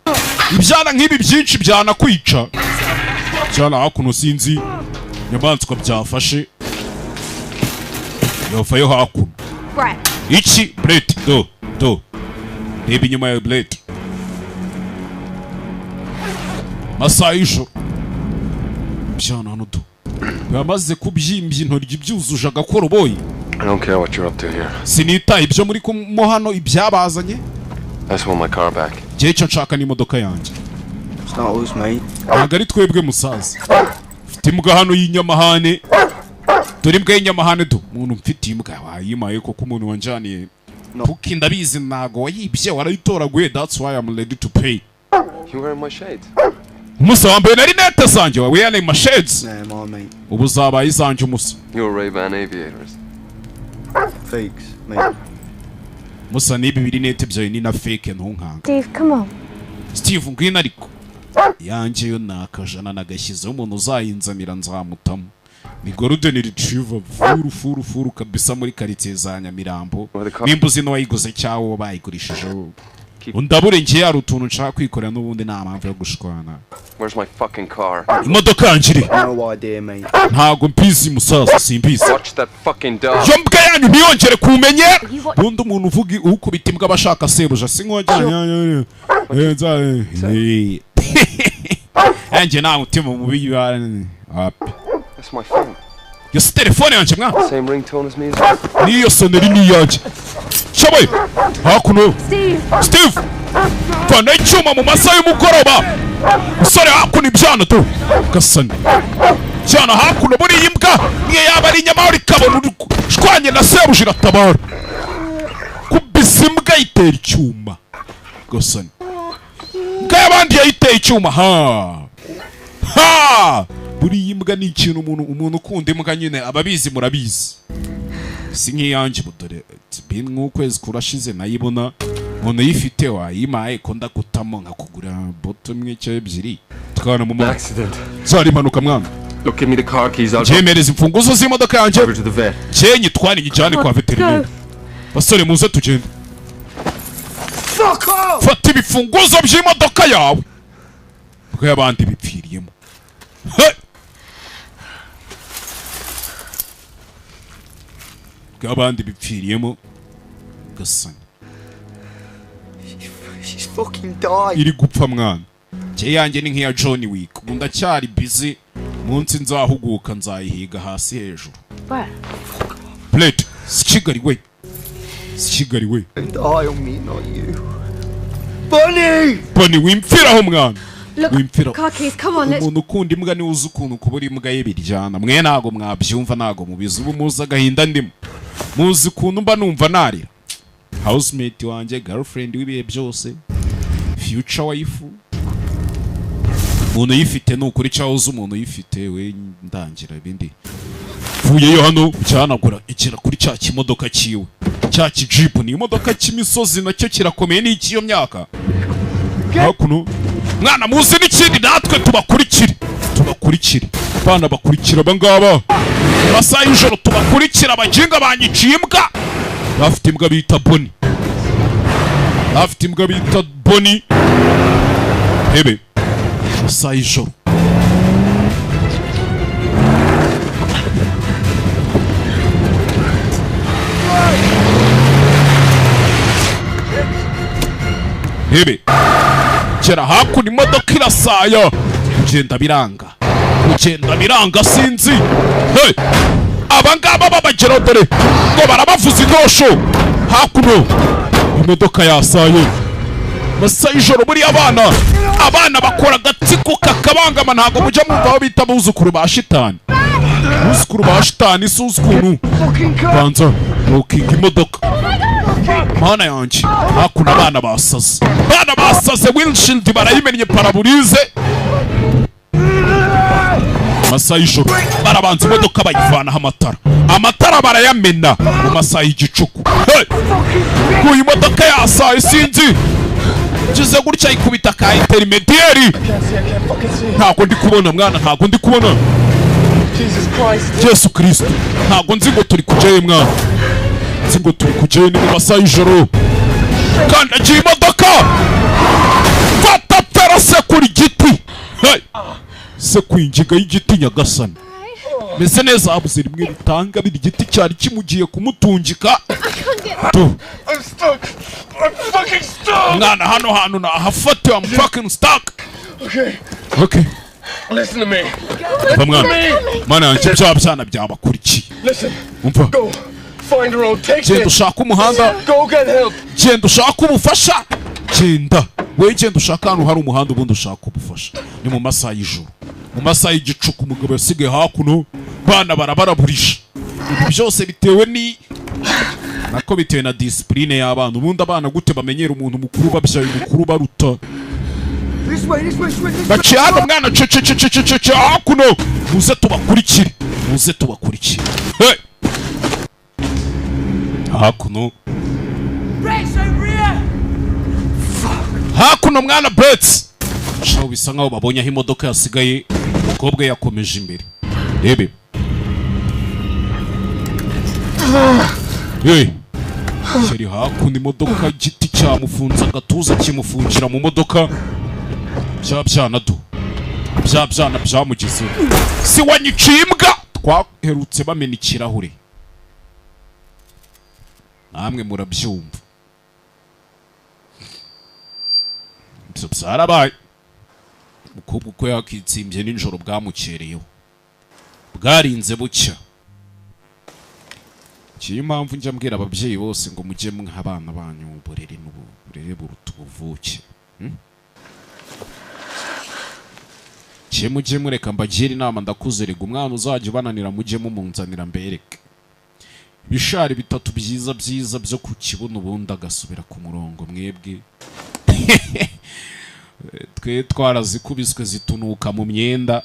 Ibyana nk'ibi byinshi byana kwica. Cyana hakuno sinzi nyabanswa byafashe. Yofayo hakuno. Iki Brett do. Reba inyuma ya Brett. Masayisho. Byana hano do. Bamaze kubyimbye intoryi byuzuje agakoroboyi. I don't care what you're up to here. Sinita ibyo muri mo hano ibyabazanye. I just want my car back. Cyo nshaka n'imodoka yanjye. It's not us, mate. Nagari twebwe musaza. Mfite imbwa hano y'inyamahane. Dore imbwa y'inyamahane do. Umuntu mfite imbwa wayimaye koko umuntu wanjaniye. Puki ndabizi nago wayibye warayitoraguye. That's why I'm ready to pay. You wearing my shades? Musa wambaye na rinete zanjye wawe wearing my shades. Nah, my mate. Ubu zabaye izanjye musa. You're Ray-Ban aviators. Fakes, mate. Musa nibi birinete byawe ni na fake ntunkanga. Steve, come on. Steve ngwino ariko. Yanjye yo nakajana nagashyizeho umuntu uzayinzanira nzamutamo. Ni golden retriever furu kabisa muri quartier za Nyamirambo. Nimbuzi no wayiguze cyawo bayigurishijeho. Undabure ngiye ari utuntu nshaka kwikorera n'ubundi nta mpamvu yo gushwana. Where's my fucking car? Imodoka yanjye No idea, mate. ntago mpizi musaza simbizi. Watch that fucking dog. Yo mbwa yanyu ntiyongere kumenye. Bundi umuntu uvuga ukubita imbwa bashaka sebuja sinkojya. Yanjye nta mutima mubi yari. That's my phone. Yo telefone yanjye mwa. Same ringtone as me. Niyo soneri ni yanjye. Shaboy. Hakuno. Steve. Fana icyuma mu masaha y'umugoroba. Usore hakuno ibyana tu. Gasani. Cyana hakuno muri imbwa. Niye yaba ari inyama uri kabona shwanye na sebuja iratabara. Kubisa imbwa itera icyuma. Gasani. Kabandi yayiteye icyuma ha. Buri imbwa ni ikintu umuntu ukunda imbwa nyine ababizi murabizi. Si nk'iyanjye butore bin nk'ukwezi kurashize nayibona umuntu yifite wayimaye ko ndagutamo nkakugura boto imwe cyangwa ebyiri tukabana mu muhanda. Accident. Zari impanuka mwana. Look, give me the car keys. I'll Jemereza imfunguzo z'imodoka yanjye. over to the vet. Cyenye twari igijane kwa veterineri. Basore muze tugende. Fuck off! Fata ibifunguzo by'imodoka yawe. Bwo yabandi bipfiriyemo. Bw'abandi bipfiriyemo. Gasani. She's fucking died. Iri gupfa mwana. Cye yanjye ni nk'iya John Wick. Ubu ndacyari busy. Munsi nzahuguka nzayihiga hasi hejuru. Where? Plate. Sikigari we. Sikigari we. And eye on me, not you. Bunny! Bunny wimfiraho mwana. Look, car keys, come on, let's... Umuntu ukunda imbwa ni uzi ukuntu kubura imbwa ye biryana. Mwe ntago mwabyumva ntago mubizi. Ubu muzi agahinda ndimo. Muzi ukuntu mba numva narira. Housemate wanjye, girlfriend w'ibihe byose. Future wife. Umuntu yifite nukuri cyaho uzi umuntu yifite we ndangira ibindi. vuyeyo hano cyanagura ikira kuri cya kimodoka kiwe cya kijipu ni imodoka cy'imisozi nacyo kirakomeye n'ikiyo myaka hakuno mwana muzi n'ikindi natwe tubakurikire bana bakurikira abangaba masaha y'ijoro tubakurikira abajinga banyiciye imbwa bafite imbwa bita Boni hebe masaha y'ijoro hebe kera hakuno imodoka irasaya kugenda biranga sinzi hey abangaba babagera dore ngo barabavuza intosho hakuno imodoka yasaye masaha y'ijoro muri abana bakora agatsiko kakabangama ntago mujya mwumva aho bita buzukuru ba shitani suzukuntu banza nukinga imodoka mana yanjye hakuno abana basaze windshield barayimennye paraburize masaha y'ijoro barabanza imodoka bayivanaho amatara barayamena mu masaha y'igicuku kuyi imodoka yasaye sinzi ngize gutya ikubita ka intermediary ntago ndi kubona Yesu Kristo ntago nzi ngo turi kujyayo mwana nzi ngo turi kujyayo ni mu masaha y'ijoro kandi agiye imodoka fata terase kuri giti se kwinjiga y'igiti nyagasani meze neza habuze rimwe ritanga biri giti cyari kimugiye kumutungika mwana hano hantu nahafatiwe I'm fucking stuck okay Listen to me. Mana yanjye byana byabakurikiye umva Find a road, take genda ushaka umuhanda Go get help. genda ushaka ubufasha genda ushaka hano hari umuhanda ubundi ushaka ubufasha ni mu masaha y'ijoro mu masaha y'igicuku umugabo yasigaye hakuno bana barabaraburisha ibi byose bitewe na discipline y'abana ubundi abana gute bamenyera umuntu mukuru babyaye mukuru baruta baciye hano mwana cece hakuno muze tubakurikire hakuno mwana Brett shaho bisa nkaho babonye aho imodoka yasigaye umukobwa yakomeje imbere rebe sheri hakuno imodoka igiti cyamufunze agatuza kimufungira mu modoka byana byamugize si wanyiciye imbwa twaherutse bamena ikirahure namwe murabyumva byarabaye umukobwa uko yakitsimbye nijoro bwamukereyeho bwarinze bucya kiyo impamvu njya mbwira ababyeyi bose ngo mujye mw'abana banyu uburere buruta ubuvuke mujye mureka mbagire inama ndakuzerega umwana uzajya ubananira mujye mumunzanira mbereke ibishari bitatu byiza byo ku kibuno ubundi agasubira ku murongo mwebwe twe twarazikubiswe zitunuka mu myenda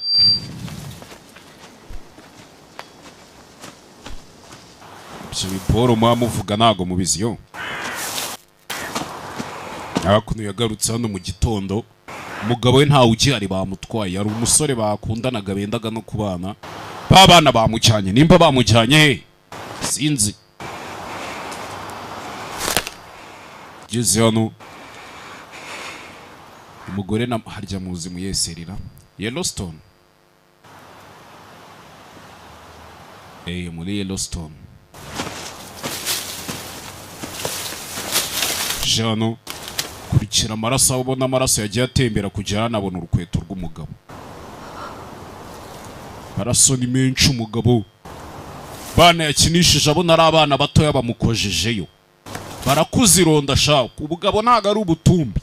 ibyo biporo muba muvuga ntago mubiziyo hakuno yagarutse hano mu gitondo umugabo we ntawe ugihari bamutwaye yari umusore bakundanaga bendaga no kubana babana bamujyanye nimba bamujyanye he sinzi geze hano umugore na harya muzi muyeserera Yellowstone muri Yellowstone jano kurikira amaraso aho ubona amaraso yagiye atembera kujya anabona urukweto rw'umugabo amaraso ni menshi umugabo bana yakinishije abona ari abana batoya bamukojejeyo barakuzironda shaho ubugabo ntago ari ubutumbi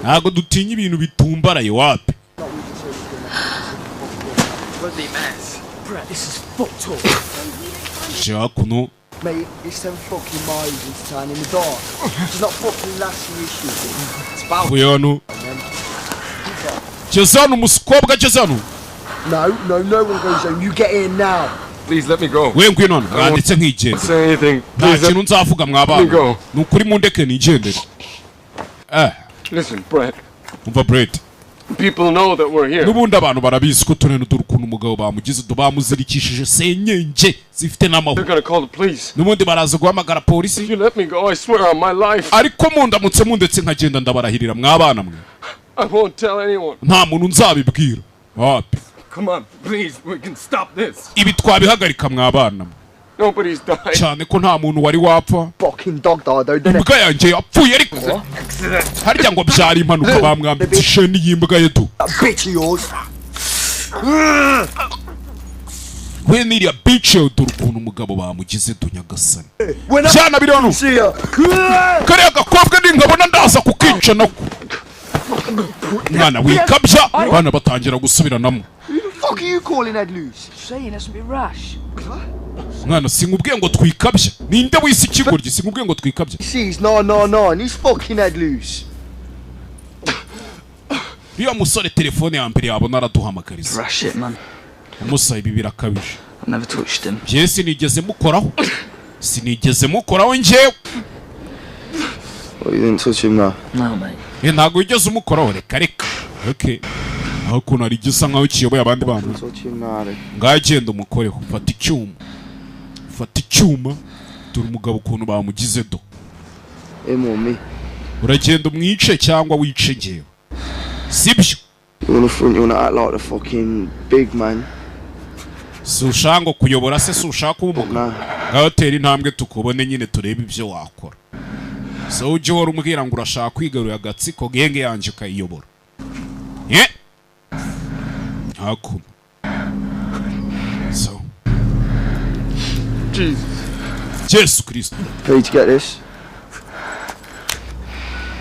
ntago dutinya ibintu bitumbaraye wapi kuno Mate, it's them fucking miles into town in the dark. It's not fucking lasting issue. It's about Kuyano. Chezano musikobwa chezano. No one goes home. You get in now. Please let me go. we ngwino mwanditse nk'igenda Say anything. nta Please kintu nzavuga mwabana go. ni ukuri mundeke nigendere Listen, Brett. umva Brett People know that we're here. n'ubundi abantu barabizi ko turene dore ukuntu umugabo bamugize bamuzirikishije senyenge zifite n'amahoro They're gonna call the police. n'ubundi baraza guhamagara polisi If you let me go, I swear on my life, ariko mundamutse mundetse nkagenda ndabarahirira mwabana mwe I won't tell anyone. nta muntu nzabibwira wapi Come on, please, we can stop this. ibi twabihagarika mwabana mwe Nobody's died. cyane ko nta muntu wari wapfa Fucking dog died though, didn't it? imbwa yanjye yapfuye ariko harya ngo byari impanuka bamwambitse isheni y'imbwa ye tu That bitch of yours. we niriya bice dore ukuntu umugabo bamugize tu nyagasani When I cyana biri hano see her. kariya gakobwa ningabona ndaza kukica nako mwana wikabya bana batangira gusubiranamo Who the fuck are you calling Ed loose? Saying let's be rash. mwana sinkubwiye ngo twikabye ninde wisi ikigoryi sinkubwiye ngo twikabye She's 999. He's fucking Ed loose. iyo musore telefone ya mbere yabona araduhamagariza Rash it, man. umusaba ibi birakabije I never touched him. njye sinigeze mukoraho njyewe Well, you didn't touch him now. No, mate. ntabwo wigeze umukoraho reka okay aho ukuntu hari igisa nkaho kiyoboye abandi bantu Touch him now, then. ngaho genda umukoreho fata icyuma dore umugabo ukuntu bamugize do Him or me? uragenda umwice cyangwa wice njyewe sibyo You wanna front, you wanna act like the fucking big man? si ushaka ngo kuyobora se si ushaka kuba umugabo Nah. ngaho tera intambwe tukubone nyine turebe ibyo wakora so ujye uhora umbwira ngo urashaka kwigarurira agatsiko genge yanjye ukayiyobora hakuno so Yesu Kristo Pay to get this.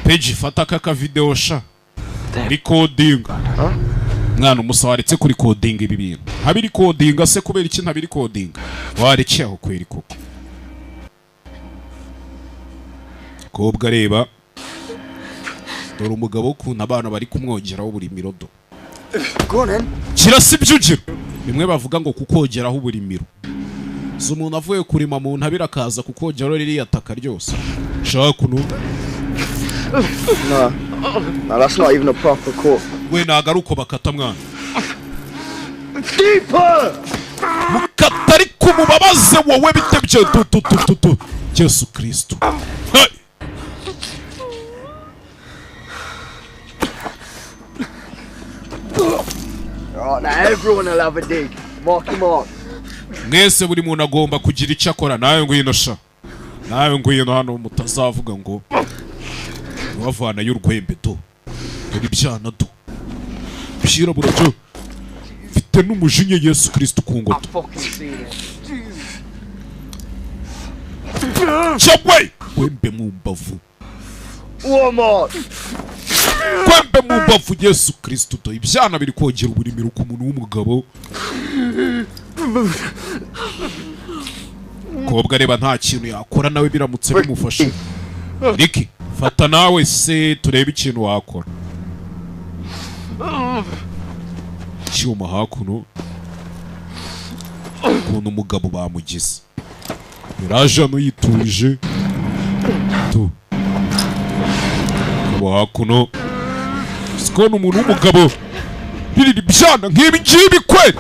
peji fata aka video sha recording mwana umusaba waretse kuri coding ibi bintu habiri coding se kubera iki ntabiri coding wareke aho kweri koko kobwa reba dore umugabo ukuntu abana bari kumwongeraho buri mirodo Go on then. kirasi byugira bimwe bavuga ngo kukogeraho buri miro so umuntu avuye kurima mu ntabira akaza kukogeraho ririya taka ryose shaka kuno Nah. Nah, that's not even a proper cut. we nagaruko bakata mwana Deeper! mukata ariko mubabaze wowe bitebye tu Yesu Kristo hey! Alright, now everyone will have a dig. Marky Mark. mwese buri muntu agomba kugira icyo akora nawe ngwino sha nawe ngwino hano mutazavuga ngo wavana y'urwembe do dore ibyana do byirabura byo mfite n'umujinya Yesu Kristo ku ngoto Fucking seen it. cyagwe kwembe mu mbavu One more. kwembe mu mbavu Yesu Kristo do ibyana biri kongera uburimiro ku muntu w'umugabo kobwa reba nta kintu yakora nawe biramutse bimufashe Ricky fata nawe se turebe ikintu wakora cyuma hakuno ukuntu umugabo bamugize biraje hano yituje tu kabo hakuno sikona umuntu w'umugabo biriri byana nk'ibi ngibi kwe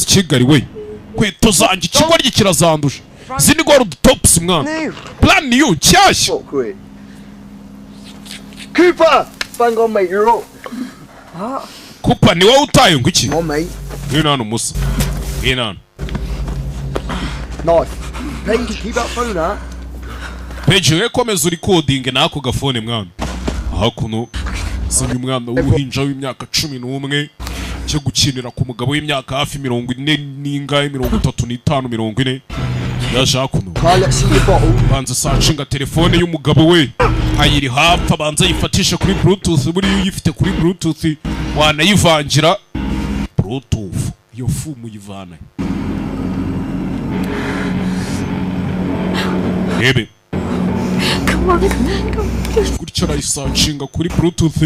Kigali we kweto zanjye ikigoryi kirazanduje zini gora udutops mwana plan niyo nshyashya Fuck with. Cooper! Bang on, mate, you're up. kupa ni wowe utaye ngo iki Come on, mate. ngwino hano musa ngwino hano Knife. Hey, keep that phone out. peji we komeza uri coding nako gafone mwana hakuno sinye umwana w'uruhinja w'imyaka 11 cyo gukinira ku mugabo w'imyaka hafi 40 n'ingahe 35 40 yashaka kuno Now let's see your bottle. banza sacinga telefone y'umugabo we ayiri hapfa banza yifatisha kuri bluetooth buri uyifite kuri bluetooth wanayivangira bluetooth iyo fumu yivana ebe Come on, come on. gutyo arayisacinga kuri bluetooth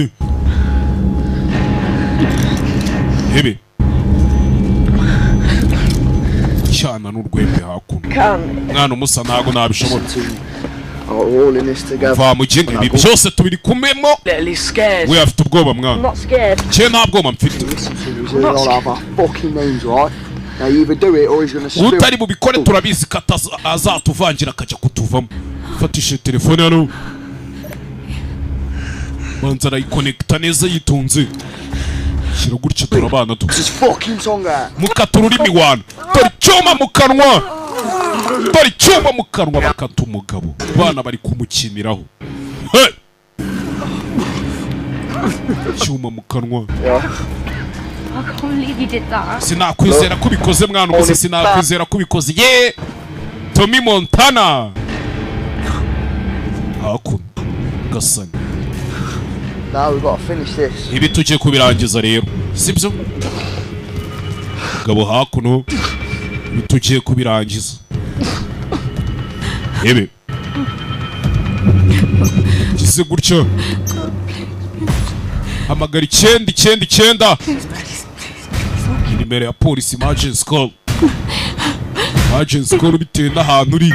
Hebe. Cyana n'urwembe hakuno. Mwana umusa ntago nabishobora. All in this together. Va mujinga ibi byose tubiri kumemo. We afite ubwoba mwana. Cye nta bwoba mfite. Utari bubikore turabizi kata azatuvangira akaja kutuvamo. Fatishe telefone hano. Banza arayiconnecta neza yitonze. Shira gutya turabana tu. Mukata ururimi wana. Tori cyoma mu kanwa. Tori cyoma mu kanwa bakata umugabo. Bana bari kumukiniraho. Hey! Cyuma mu kanwa. I can't believe you did that. Sinakwizera ko bikoze mwana umuze sinakwizera ko bikoze. Ye! Tommy Montana. Hakuno. Gasani. Now we've got to finish this. Ibi tujye kubirangiza rero. Sibyo? Gabo hakuno. Ibi tujye kubirangiza. Ebe. Kize gutyo. Hamagara 999. Nimero ya polisi emergency call. Emergency call bitewe n'ahantu uri.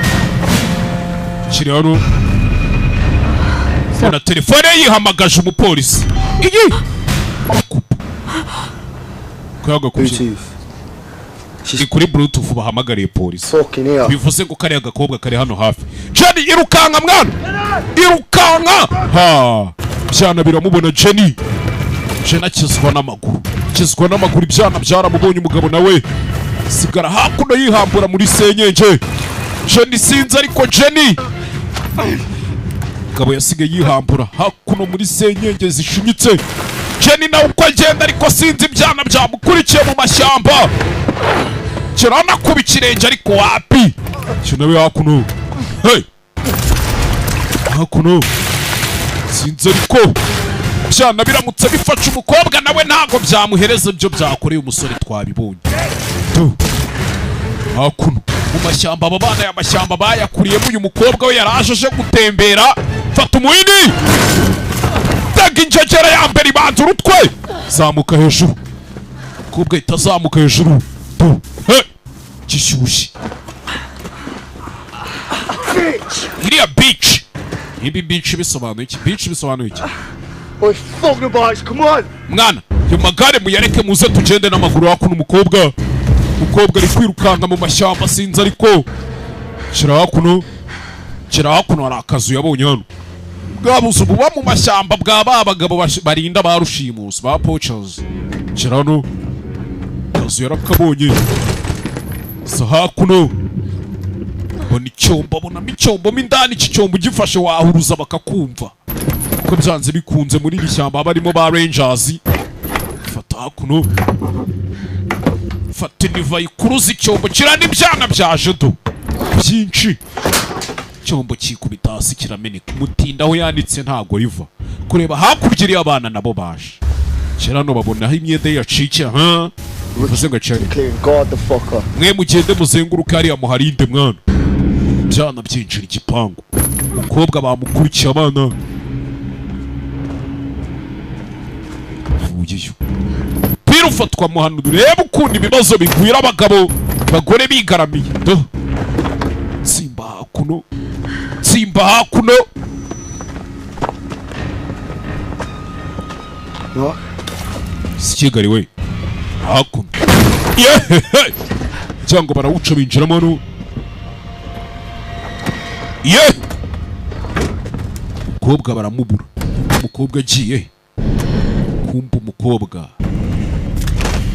Kiri hano. Na telefone yihamagaje umupolisi. Igi. Kwaga kuki. Kiri kuri Bluetooth bahamagariye polisi. Bivuze ko kari agakobwa kari hano hafi. Jenny irukanka mwana. Irukanka. Ha. Byana biramubona Jenny. Jenny akizwa n'amaguru. Akizwa n'amaguru ibyana byaramubonye umugabo nawe. Sigara hakuno yihambura muri senyenge. Jenny sinzi ariko Jenny. Gabo yasigaye yihambura hakuno muri senyenge zishinyitse. Jenny nawe uko agenda ariko sinzi ibyana byamukurikiye mu mashyamba. Kirana kuba ikirenge ariko wapi. Kinawe hakuno. Hey. Hakuno. Sinzi ariko byana biramutse bifasha umukobwa nawe ntago byamuhereza ibyo byakoreye umusore twabibonye. Hakuno. Mu mashyamba aba bana y'amashyamba bayakuriyemo uyu mukobwa we yaraje gutembera. Fata umuhini. Tega injegera ya mbere ibanza urutwe. Zamuka hejuru. Mukobwa itazamuka hejuru. Hey. Kishyushye. Iriya beach. Ibi beach bisobanuye iki? Beach bisobanuye iki? Oh, fucking boys, come on. Mwana, yo magare muyareke muze tugende n'amaguru hakuno umukobwa. Umukobwa ari kwirukanka mu mashyamba sinzi ariko. Kira hakuno hari akazu yabonye hano. Bwabuze buba mu mashyamba bwa babagabo barinda barushimusi ba poachers. Kira hano. Akazu yarakabonye. Sa hakuno. Bona icyombo bona micyombo mindani icyombo gifashe wahuruza bakakumva. Ko byanze bikunze muri iri shyamba barimo ba Rangers. Fata hakuno. Fata niva ikuruza icyombo kirana ibyana byaje do. Byinshi. Icyombo kikubita hasi kirameneka. Mutinda aho yanditse ntago riva. Kureba hakurya abana nabo baje. Kirano babona aho imyede yacikiye ha. Bivuze ngo cyane. God the fucker. Mwe mugende muzenguruka ari amuharinde mwana. Byana byinjira igipangu. Umukobwa bamukurikiye abana. Vugiyo. Pira ufatwa mu hano urebe ukundi ibibazo bigwira abagabo bagore bigaramiye. Simba hakuno. Simba hakuno. No. Sikigari we. Hakuno. Yeah. Cyangwa barawuca binjiramo hano. Yeah. Umukobwa baramubura. Umukobwa agiye. Kumva umukobwa.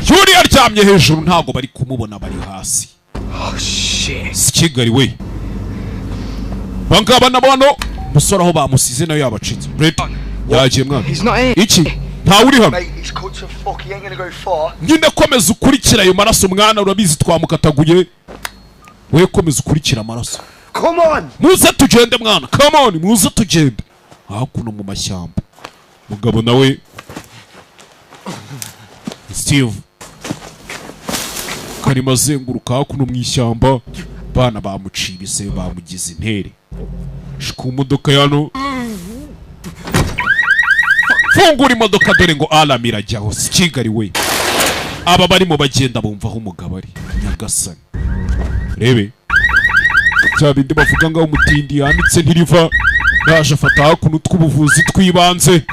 Yuri aryamye hejuru ntago bari kumubona bari hasi. Oh shit. Sikigari we. Bangaba nabano musora aho bamusize nayo yabacitse. Brett yagiye mwana. Iki? Nta uri hano. Nyine komeza ukurikira ayo maraso mwana urabizi twamukataguye. We komeza ukurikira amaraso. Come on. Muze tugende mwana. Come on, muze tugende. Hakuno mu mashyamba. Mugabo nawe Steve karimo azenguruka hakuno mu ishyamba. Bana bamucibise bamugize intere. Shika imodoka yano. Fungura imodoka dore ngo alarm irajyaho. Sikigari we. aba barimo bagenda bumva aho umugabo ari. Nyagasani rebe cya bindi bavuga ngo umutindi yanitse ntiriva, yaje afata hakuno tw'ubuvuzi twibanze,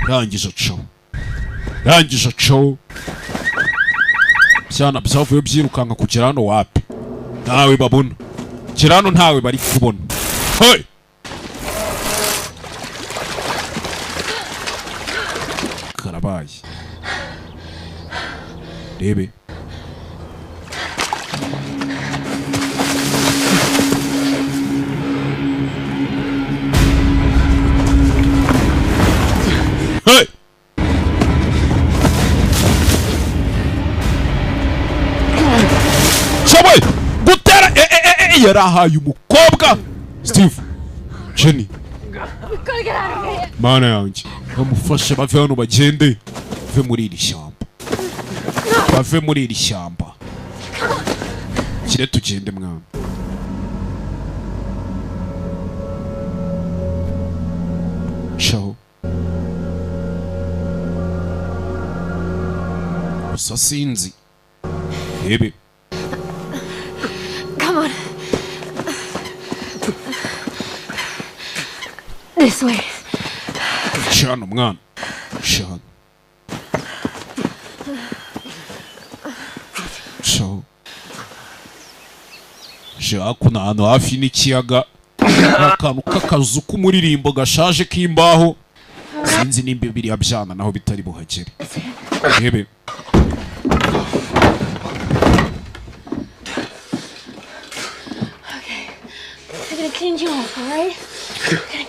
rangije acaho byana byavuye byirukanka kugera hano wapi, ntawe babona, kera hano ntawe bari kubona. Hey! Karabaye rebe hey! Shaboy gutera yarahaye umukobwa Steve Jenny mana yanjye bamufashe bave hano bagende, bave muri iri shyamba, kire tugende mwana. Ciao. Gusa sinzi rebe. Come on. This way. Shano mwana. Shano. Ciao. Kuna hano hafi n'ikiyaga, akantu k'akazu k'umuririmbo gashaje k'imbaho, sinzi nimba biriya byana naho bitari buhagere. Rebe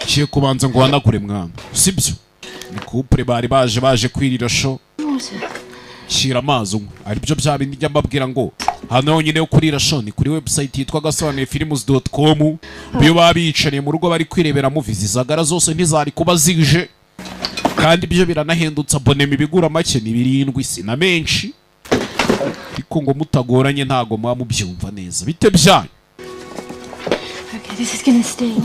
kiye kubanza ngo wanagure mwana, sibyo? Ni couple bari baje kwirira show, shira amazi umwe, aribyo bya bindi njya mbabwira ngo hano honyine yo kurira show ni kuri website yitwa gasobanuyefilms.com. Biyo babicaniye mu rugo bari kwirebera movie zagara zose ntizari kuba zije, kandi byo biranahendutse, abonema ibigura make ni 7 sina menshi, ariko ngo mutagoranye ntago mwa mubyumva neza bite byanyu. Okay, this is gonna sting.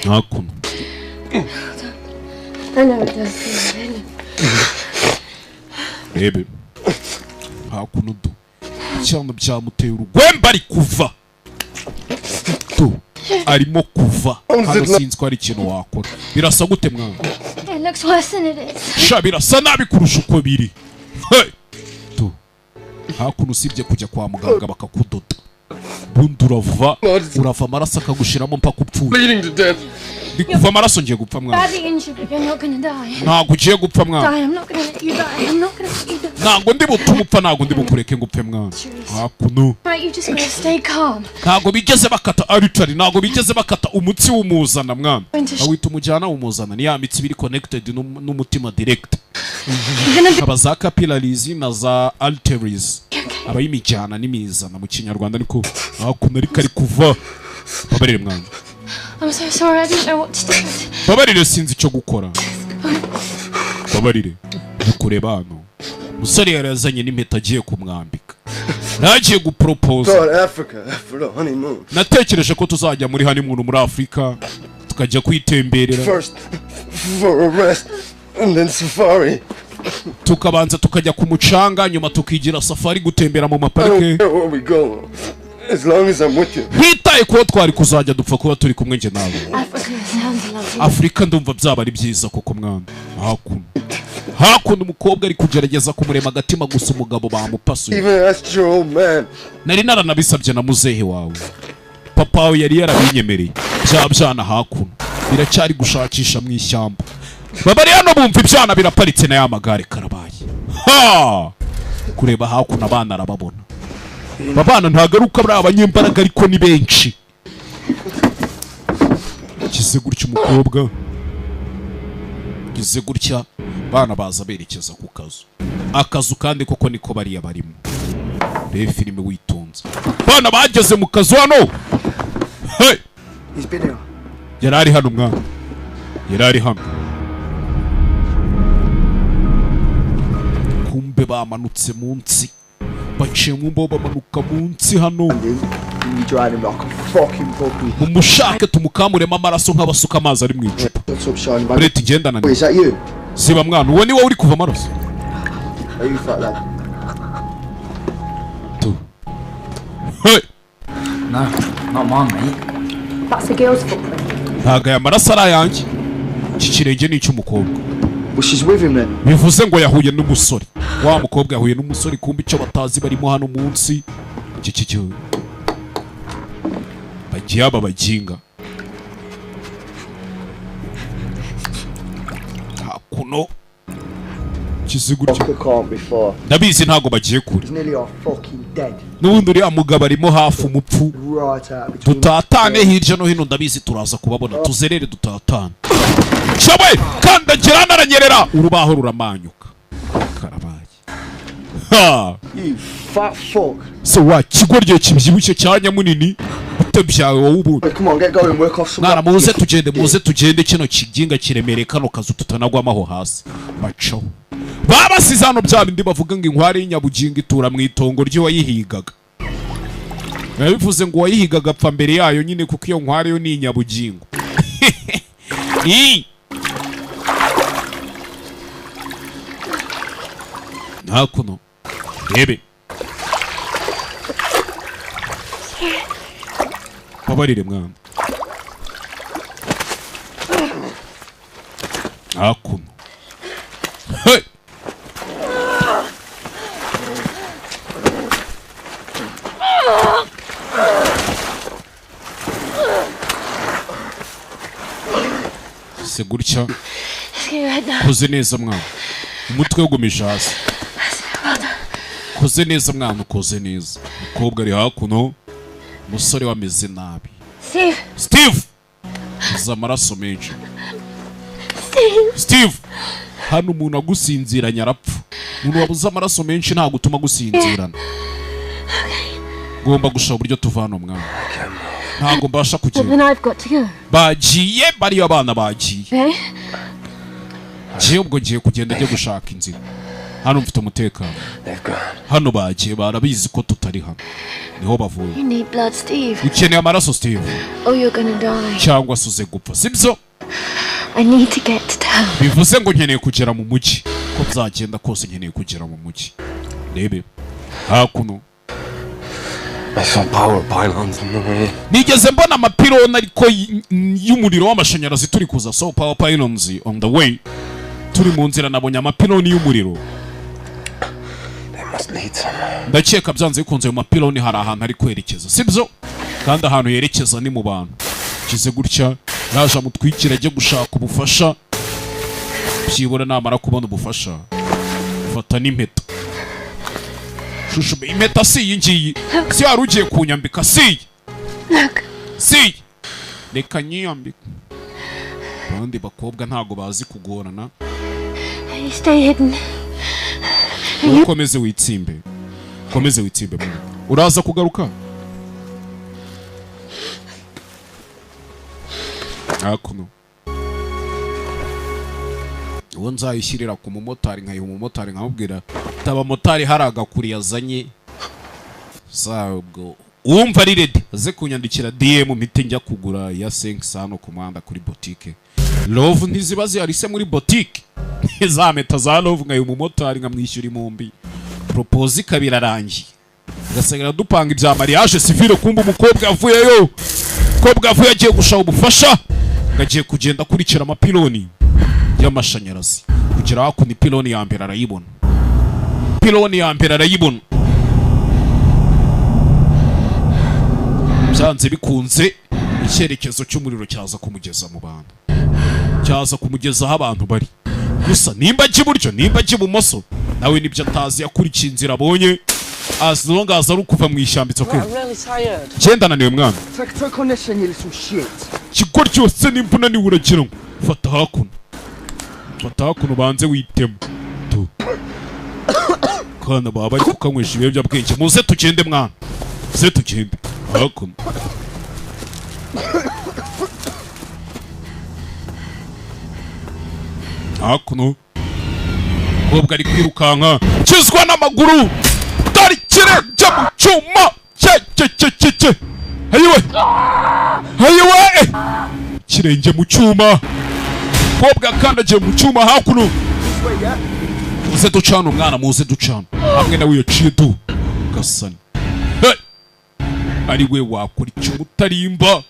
Hakuno I know it does sting. Rebe hakuno do cyane byamuteye urugwemba ari kuva do arimo kuva hano, sinzi ko ari ikintu wakora. Birasa gute mwana? It looks worse than it is. Sha birasa nabi kurusha uko biri. Hey! Do hakuno usibye kujya kwa muganga bakakudoda, bundi urava amaraso akagushiramo mpaka upfuye. Kuva amaraso ngiye gupfa mwana. Ntabwo ugiye gupfa mwana. Ntabwo ndi butuma upfa, ntabwo ndi bukureke ngo upfe mwana. Hakuno ntabwo bigeze bakata artery, ntabwo bigeze bakata umutsi w'umuzana mwana. Awita umujyana w'umuzana ni ya mitsi biri connected n'umutima direct. Aba za capillaries na za arteries, aba y'imijyana n'imizana mu Kinyarwanda niko. Hakuno ariko ari kuva. Babarire mwana. I'm so sorry, I didn't know what to do. Babarire sinzi icyo gukora. Babarire ukureba hano musore yarazanye n'impeta agiye kumwambika, nagiye gupropose. Natekereje ko tuzajya muri honeymoon muri Afrika, tukajya kwitemberera, first for a rest and then safari, tukabanza tukajya ku mucanga, nyuma tukigira safari gutembera mu maparike. As long as I'm with you. Hitaye ko twari kuzajya dupfa kuba turi kumwe nje nawe. Afrika ndumva byaba ari byiza koko mwana. Hakuno umukobwa ari kugerageza kumurema agatima gusa umugabo bamupasuye. Even asked your old man. Nari naranabisabye na muzehe wawe. Papa wawe yari yarabinyemereye. Byana hakuno biracyari gushakisha mu ishyamba. Babari hano bumva ibyana biraparitse na ya magare karabaye. Ha! Kureba hakuno abana arababona. Babana ntagaruka bari abanyembaraga ariko ni benshi. Kize gutya umukobwa, kize gutya bana baza berekeza ku kazu. Akazu kandi koko niko bari barimo. Reba filime witonze. Bana bageze mu kazu hano. Hey! Yarari hano mwana. Yarari hano. Kumbe bamanutse munsi. Baciye mu mboba bamanuka munsi hano. Mumushake tumukamuremo amaraso nk'abasuka amazi ari mu icupa. Brett gendana. Siba mwana, uwo ni wowe uri kuva amaraso. You fuck that. Hey. No, not mine, mate. That's a girl's footprint. Ntago aya maraso ari ayanjye. Iki kirenge ni icy'umukobwa. Well, she's with him then. Bivuze ngo yahuye n'umusore. Wa mukobwa yahuye n'umusore kumbi icyo batazi barimo hano munsi. Iki bagiye aba baginga. Hakuno kiziguryo. Ndabizi ntago bagiye kure. N'ubundi uriya mugabo arimo hafi umupfu. Dutatane hirya no hino ndabizi turaza kubabona. Tuzerere dutatane. Shawe kandagira naranyerera. Urubaho ruramanyuka. Karabaye. Ha! You fat fuck. So wa kigoryo kibyibushye cyanya munini. Utebyawe wowe ubu. Come on, get going, work off some. Nara muze tugende kino kiginga kiremere kano kazu tutanagwamaho hasi. Bacho. Baba sizano bya bindi bavuga ngo inkwari y'inyabuginga itura mu itongo ryo wayihigaga. Bivuze ngo wayihigaga apfa mbere yayo nyine kuko iyo nkwari yo ni inyabugingo. Hakuno. Rebe. Babarire mwana. Hakuno. Hey! Se gutya. Koze neza mwana. Umutwe ugumisha hasi. Koze neza mwana, ukoze neza. Umukobwa ari hakuno. Umusore wameze nabi. Steve! Uza amaraso menshi. Steve! Hano umuntu agusinziranya arapfa. Umuntu wabuze amaraso menshi nta gutuma gusinzirana. Ngomba gushaka uburyo tuvana mwana. Ntago mbasha kugenda. Bagiye bari abana bagiye. Je ubwo ngiye kugenda njye gushaka inzira. Hano mfite umutekano. Hano bagiye barabizi ko tutari hano. Niho bavuye. Ukeneye amaraso Steve. Cyangwa suze gupfa. Sibyo? I need to get to town. Bivuze ngo nkeneye kugera mu mujyi. Ko byagenda kose nkeneye kugera mu mujyi. Rebe. Hakuno. Nigeze mbona amapiloni ariko y'umuriro w'amashanyarazi turi kuza. So power pylons on the way. Turi mu nzira nabonye amapiloni y'umuriro. Ndakeka byanze bikunze ayo mapiloni hari ahantu ari kwerekeza. Sibyo? Kandi ahantu yerekeza ni mu bantu. Kize gutya yaje amutwikira ajye gushaka ubufasha. Byibura namara kubona ubufasha. Fata n'impeta. Shushu impeta si iyi ngiyi. Si wari ugiye kunyambika si. Si. Reka nyiyambika. Abandi bakobwa ntago bazi kugorana. Stay hidden. Ukomeze witsimbe. Komeze witsimbe mwana. Uraza kugaruka? Hakuno. Uwo nzayishyirira ku mumotari nkayiha umumotari nkamubwira taba motari haraga kuri yazanye. Sabwo. Uwumva ari ready aze kunyandikira DM mpite njya kugura ya 5 hano ku muhanda kuri boutique. Love ntizibaze yarise muri boutique. Zameta za Love nkayiha umumotari nkamwishyura imumbi. Propose kabirarangiye. Gasigara dupanga ibya mariage civile kumba umukobwa avuyeyo. Umukobwa avuye agiye gushaka ubufasha. Gagiye kugenda kurikira amapiloni y'amashanyarazi kugira hakuno piloni ya mbere arayibona. Piloni ya mbere arayibona. Byanze bikunze icyerekezo cy'umuriro cyaza kumugeza mu bantu. Cyaza kumugeza aho abantu bari. Gusa nimba ajya iburyo nimba ajya ibumoso nawe nibyo atazi yakurikiye inzira abonye. As long as ari kuva mu ishyambitso kwe. Genda naniwe mwana. Take on this and you little shit. Kigor cyose nimbuna ni urakira ngo fata hakuno. Fata hakuno banze witema. Tu. Kana baba ari kukanywesha ibyo bwenge. Muze tugende mwana. Muze tugende. Hakuno. Hakuno. Kobwa ari kwirukanka. Kizwa n'amaguru. Dari kirenge mu cyuma. Cye. Hayiwe. Kirenge mu cyuma. Kobwa kandagiye mu cyuma hakuno. this way, yeah? muze ducana umwana muze ducana hamwe nawe yaciye du gasani ari we wakora icyo mutarimba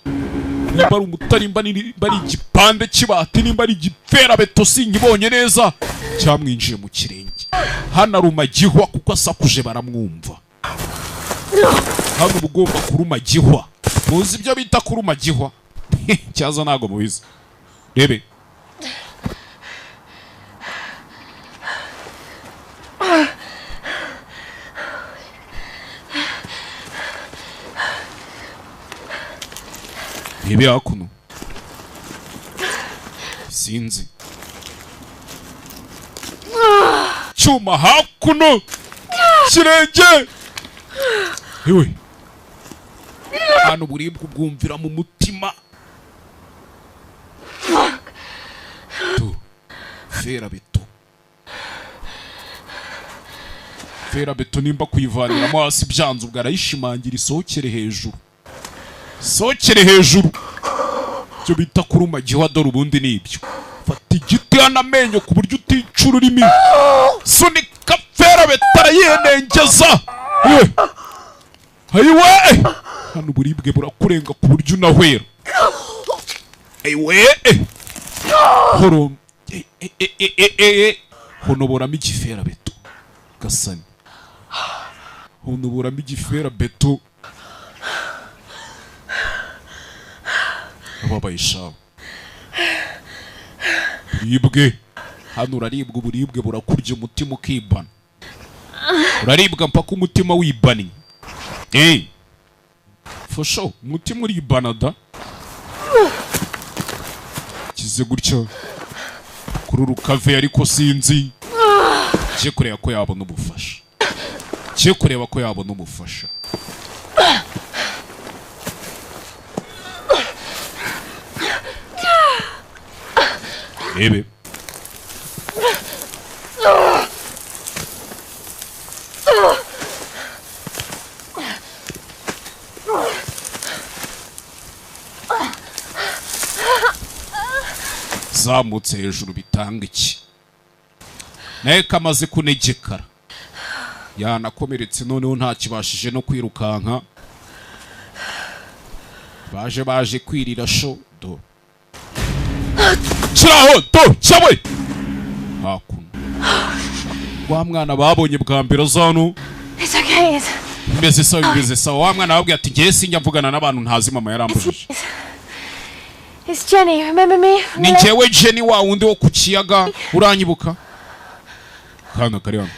nimba ari umutarimba nimba ari igipande kibati nimba ari igipfera beto sinkibonye neza cyamwinjiye mu kirenge hano aruma gihwa kuko asakuje baramwumva hano ubugomba kuruma gihwa muzi ibyo bita kuruma gihwa cyaza ntago mubizi rebe rebe hakuno sinzi cyuma hakuno kirenge yewe hano buribwe ubwumvira mu mutima tu fera beto nimba kuyivaniramo hasi byanze ubwo arayishimangira isohokere hejuru cyo bita kuruma gihwa dore ubundi nibyo fata igiti amenyo ku buryo utica ururimi sunika fera beto arayihenengeza ayiwe hano buribwe burakurenga ku buryo unahwera ayiwe horo honoboramo igifera beto gasani honoboramo igifera beto ababaye shawe buribwe hano uraribwa uburibwe burakurya umutima ukibana uraribwa mpaka umutima wibani fasho umutima uribana da kize gutya kuri urukave ariko sinzi cye kureba ko yabona ubufasha rebe zamutse hejuru bitanga iki naye kamaze kunegekara yanakomeretse noneho ntakibashije no kwirukanka baje kwirira sho do kiraho do cyawe hakuno wa mwana babonye bwa mbere zano mbeze sawa wa mwana wabwiye ati ngiye sinjya mvugana n'abantu ntazi mama yarambujije It's Jenny, remember me? Ni njyewe Jenny wa wundi wo ku kiyaga uranyibuka kana kari hano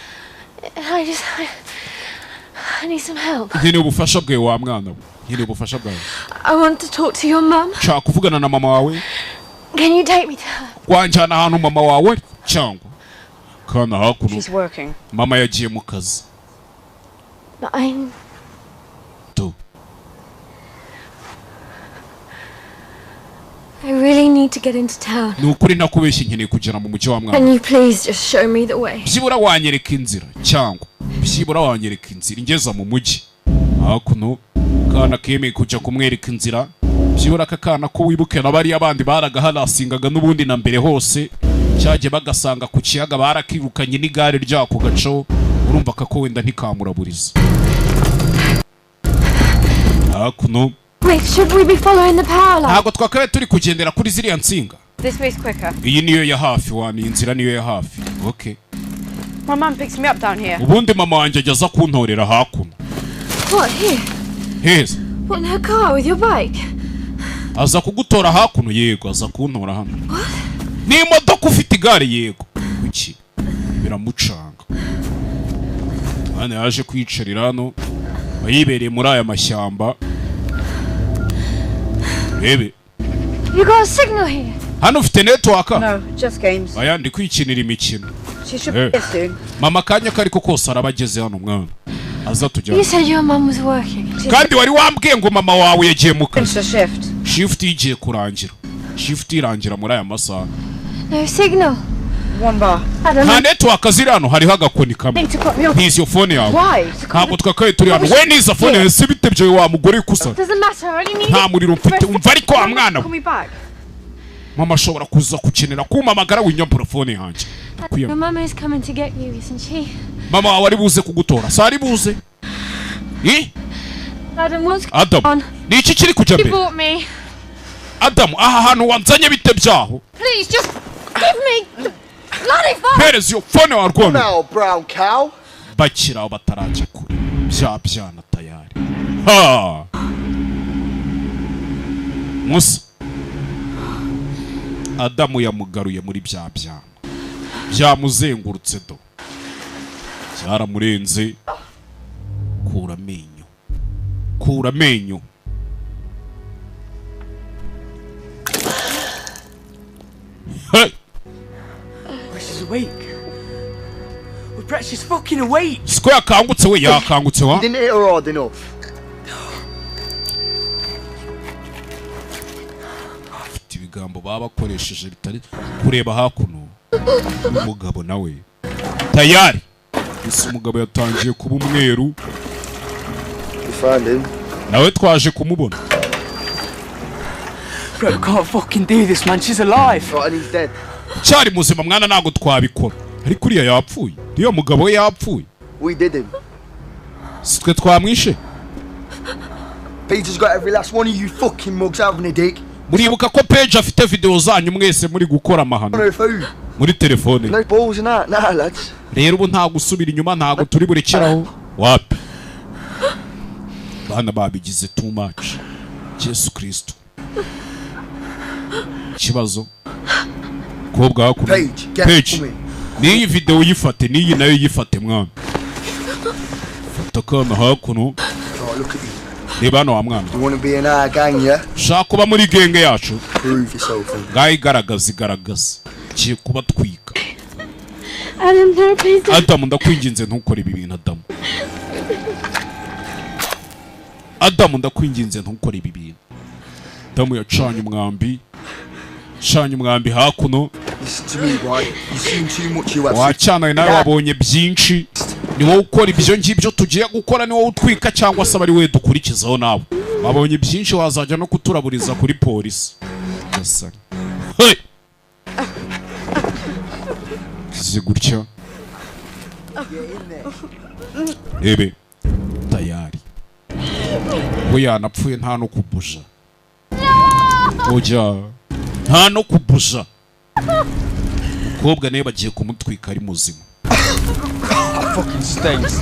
I need some help. Nkeneye ubufasha bwawe wa mwana nkeneye ubufasha bwawe I want to talk to your mum. nshaka kuvugana na mama wawe Can you take me to her? wanjyana ahantu mama wawe cyangwa kana hakuno She's working. mama yagiye mu kazi But I really need to get into town. Nukuri nakubeshye nkeneye kugera mu mujyi wa mwana. Can you please just show me the way? Byibura wanyereka inzira cyangwa byibura wanyereka inzira ingeza mu mujyi. Hakuno kana kemeye kujya kumwereka inzira. Byibura kakana ko wibuke nabari abandi baragaharasingaga n'ubundi na mbere hose cyaje bagasanga ku kiyaga barakirukanye n'igare ryako gaco urumva kako wenda ntikamuraburiza. Hakuno Wait, should we be following the power line? Ntago twakaye turi kugendera kuri ziriya nsinga. This way's quicker. Iyi niyo ya hafi wani inzira niyo ya hafi. Okay. My mum picks me up down here. Ubundi mama wanje ajya kuntorera hakuno. What, here? Yes. What, in her car with your bike? Aza kugutora hakuno yego aza kuntora hano. What? Ni imodoka ufite igare yego. Kuki? Biramucanga. Hano yaje kwicarira hano. Bayibereye muri aya mashyamba. Bebe. You got a signal here? Hano ufite network? No, just games. Aya ndi kwikinira imikino. She should be here soon. Mama kanya kariko kose arabageze hano mwana. Aza tujya. You said your mum was working. Kandi wari wambwiye ngo mama wawe yagiye mu kazi. Finish the shift. Shift igiye kurangira. Shift irangira muri aya masaha. No signal. One bar. I don't know. Nta network ziri hano hariho agakoni kamwe. Nizo phone yawe. Why? Ntabwo twakaye turi hano. We nizo phone yawe si bitebye wa mugore kusa. Doesn't matter. I only need. Nta muriro mfite umva ariko wa mwana. Call me back. Mama ashobora kuza kukenera kumpamagara winyambura phone yanjye. Your mama is coming to get you, isn't she? Mama wawe ari buze kugutora. Sari buze. Adam, what's Adam. on? Ni iki kiri kujya You mbere? bought me. Adam, aha hantu wanzanye bite byaho? Please, just give me the bloody phone. Perez yo phone warwone. Now, brown cow. Bakira batarajya kure. Byana tayari. Ha. Musa. Adamu yamugaruye muri byana. Byamuzengurutse do. Cyaramurenze. Kura amenyo. Kura amenyo. Hey. She's awake. Well, Brett, she's fucking awake. Siko yakangutse we yakangutse wa. You didn't hit her hard enough. Afite ibigambo baba bakoresheje bitari kureba hakuno. Umugabo nawe tayari. Ese umugabo yatangiye kuba umweru. You found him. Nawe twaje kumubona. Brett, we can't fucking do this, man. She's alive. Right, and he's dead. Cyari muzima mwana nago twabikora. Ariko uriya yapfuye. Uriya mugabo we yapfuye. We did him. Sitwe twamwishe. Peter's got every last one of you fucking mugs having a dick. Muribuka ko page afite video zanyu mwese muri gukora amahano. Muri telefone. No balls in that, nah, lads. Rero ubu nta gusubira inyuma ntago turi burekeraho. Wapi? Bana babigize too much. Yesu Kristo. Kibazo. Kobwa hakuno. Page. Niyi video yifate, niyi nayo yifate mwana. Fata kana hakuno. Oh, look at you. Reba hano wa mwana. You wanna be in our gang, yeah? Shaka kuba muri genge yacu. Prove yourself. Gayi garagaza. Kiye kuba twika. Adam, no, please. Adam ndakwinginze ntukore ibi bintu Adam. Adam ndakwinginze ntukore ibi bintu. Adam yacanye umwambi. Shanye umwambi hakuno. Listen to me, right? You seen too much, you have. Wacana nawe wabonye byinshi. Ni wowe ukora ibyo ngibyo tugiye gukora, ni wowe utwika cyangwa se ari we dukurikizaho nawe. Wabonye byinshi wazajya no kuturaburiza kuri polisi. Yasa. Hey. Zigurya. Ebe. Tayari. We yanapfuye nta no kubuja. Oja. Nta no kubuja. Kobwa naye bagiye kumutwika ari muzima. Fucking stinks.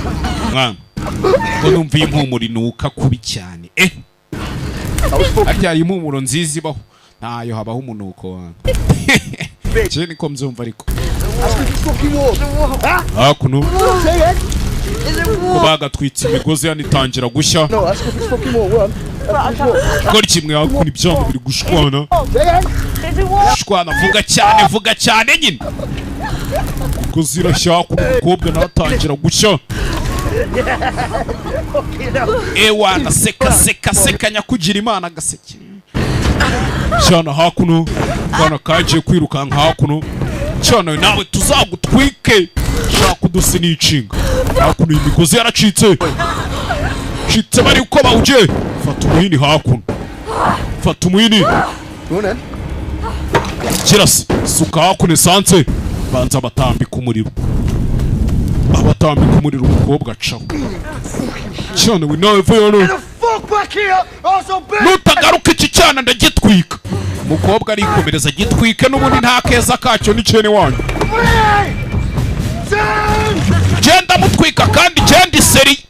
Mwana. Ngo numva impumuro inuka kubi cyane. Arya impumuro nziza ibaho. Ntayo habaho umunuko wanyu. Je niko mzumva ariko. Hakuno. Kubaga twitse imigozi yanitangira gushya. Kora kimwe hakuno ibyambo biri gushwana. Shwana vuga cyane nyine. Ko zirashya ku mukobwa natangira gushya. Ewana seka nyakugira Imana agaseke. Cyana hakuno bana kaje kwirukanka hakuno. Cyana nawe tuzagutwike. Shaka kudusinicinga. Hakuno imigozi yaracitse. Chitse bari uko bawuje. Fata umuhini hakuno. Fata umuhini. None. Kirasi suka hakuno esanse. Banza batambika umuriro. Abatambika umuriro umukobwa acaho. Cyane we nawe vuyo. Nutagaruka iki cyana ndagitwika. Umukobwa arikomereza gitwike n'ubundi nta keza kacyo n'icene wanyu. Genda mutwika kandi genda seri.